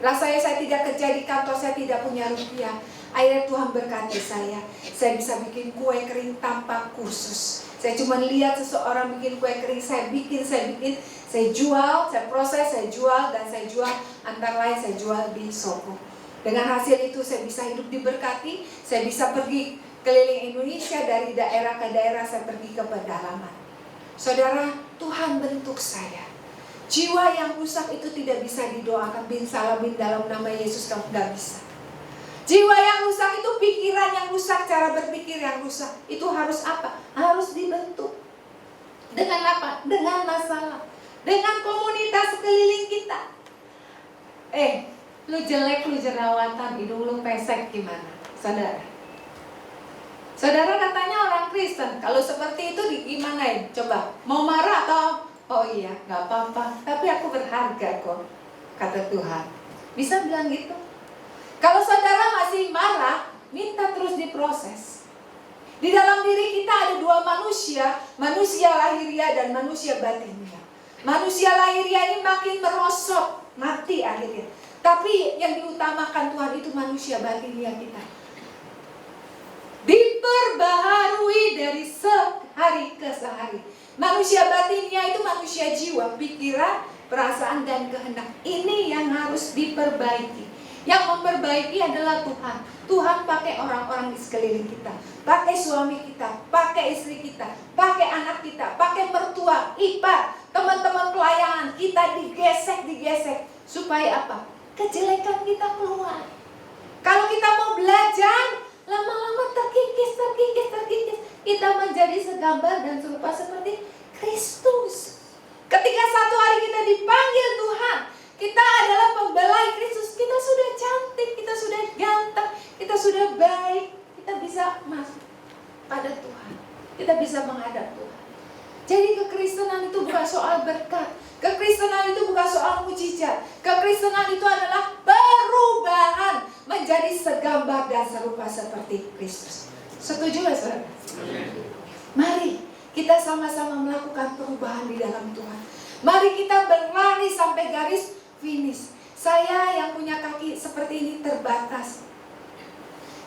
rasanya saya tidak kerja di kantor, saya tidak punya rupiah, akhirnya Tuhan berkati saya bisa bikin kue kering tanpa kursus. Saya cuma lihat seseorang bikin kue kering, saya bikin, saya jual, saya proses, saya jual, dan saya jual, antara lain saya jual di Soko. Dengan hasil itu saya bisa hidup diberkati, saya bisa pergi keliling Indonesia, dari daerah ke daerah, saya pergi ke pedalaman. Saudara, Tuhan bentuk saya. Jiwa yang rusak itu tidak bisa didoakan. Bin salabin dalam nama Yesus, kamu gak bisa. Jiwa yang rusak itu pikiran yang rusak, cara berpikir yang rusak. Itu harus apa? Harus dibentuk. Dengan apa? Dengan masalah. Dengan komunitas sekeliling kita. Lu jelek, lu jerawatan, hidung lu pesek, gimana? Saudara katanya orang Kristen, kalau seperti itu gimana? Coba, mau marah atau oh iya, gak apa-apa, tapi aku berharga kok, kata Tuhan. Bisa bilang gitu? Kalau saudara masih marah, minta terus diproses. Di dalam diri kita ada dua manusia, manusia lahiriah dan manusia batiniah. Manusia lahiriah ini makin merosot, mati akhirnya. Tapi yang diutamakan Tuhan itu manusia batiniah kita. Diperbaharui dari sehari ke sehari. Manusia batiniah itu manusia jiwa, pikiran, perasaan, dan kehendak. Ini yang harus diperbaiki. Yang memperbaiki adalah Tuhan. Tuhan pakai orang-orang di sekeliling kita, pakai suami kita, pakai istri kita, pakai anak kita, pakai mertua, ipar, teman-teman pelayanan kita, digesek. Supaya apa? Kejelekan kita keluar. Kalau kita mau belajar, lama-lama terkikis. Kita menjadi segambar dan serupa seperti Kristus. Ketika satu hari kita dipanggil Tuhan, kita adalah pembelai Kristus. Kita sudah cantik, kita sudah ganteng, kita sudah baik. Kita bisa masuk pada Tuhan. Kita bisa menghadap Tuhan. Jadi kekristenan itu bukan soal berkat. Kekristenan itu bukan soal mujizat. Kekristenan itu adalah perubahan menjadi segambar dan serupa seperti Kristus. Setuju gak saudara? Mari kita sama-sama melakukan perubahan di dalam Tuhan. Mari kita berlari sampai garis finish. Saya yang punya kaki seperti ini terbatas.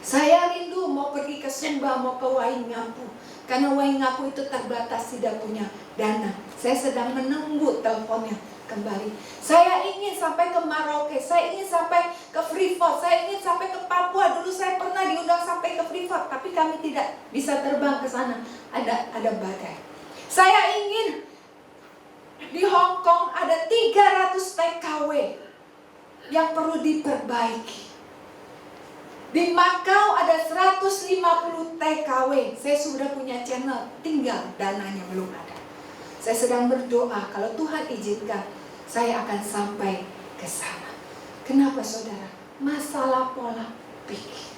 Saya rindu mau pergi ke Sumba, mau ke Waingapu. Karena Waingapu itu terbatas, tidak punya dana. Saya sedang menunggu teleponnya kembali. Saya ingin sampai ke Merauke, saya ingin sampai ke Freeport, saya ingin sampai ke Papua. Dulu saya pernah diundang sampai ke Freeport, tapi kami tidak bisa terbang ke sana. Ada badai. Saya ingin di Hong Kong ada 300 TKW yang perlu diperbaiki. Di Makau ada 150 TKW. Saya sudah punya channel, tinggal dananya belum ada. Saya sedang berdoa, kalau Tuhan izinkan, saya akan sampai ke sana. Kenapa saudara? Masalah pola pikir.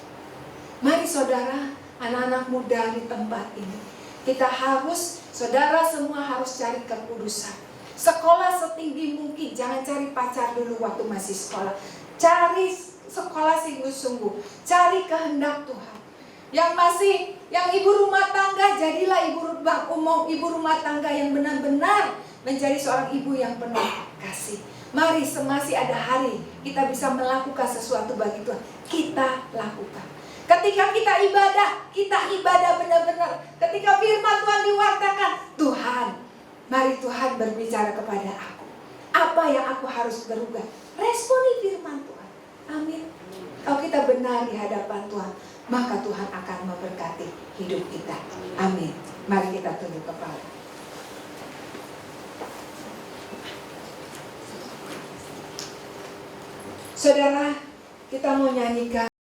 Mari saudara, anak-anak muda di tempat ini, kita harus, saudara semua harus cari kekudusan. Sekolah setinggi mungkin, jangan cari pacar dulu waktu masih sekolah. Cari sekolah sungguh-sungguh, cari kehendak Tuhan. Yang ibu rumah tangga, jadilah ibu rumah tangga yang benar-benar menjadi seorang ibu yang penuh kasih. Mari semasih ada hari kita bisa melakukan sesuatu bagi Tuhan, kita lakukan. Ketika kita ibadah benar-benar. Ketika firman Tuhan diwartakan, Tuhan, mari Tuhan berbicara kepada aku. Apa yang aku harus berubah? Responi firman Tuhan. Amin. Kalau kita benar di hadapan Tuhan, maka Tuhan akan memberkati hidup kita. Amin. Mari kita tunduk kepala. Saudara, kita mau nyanyikan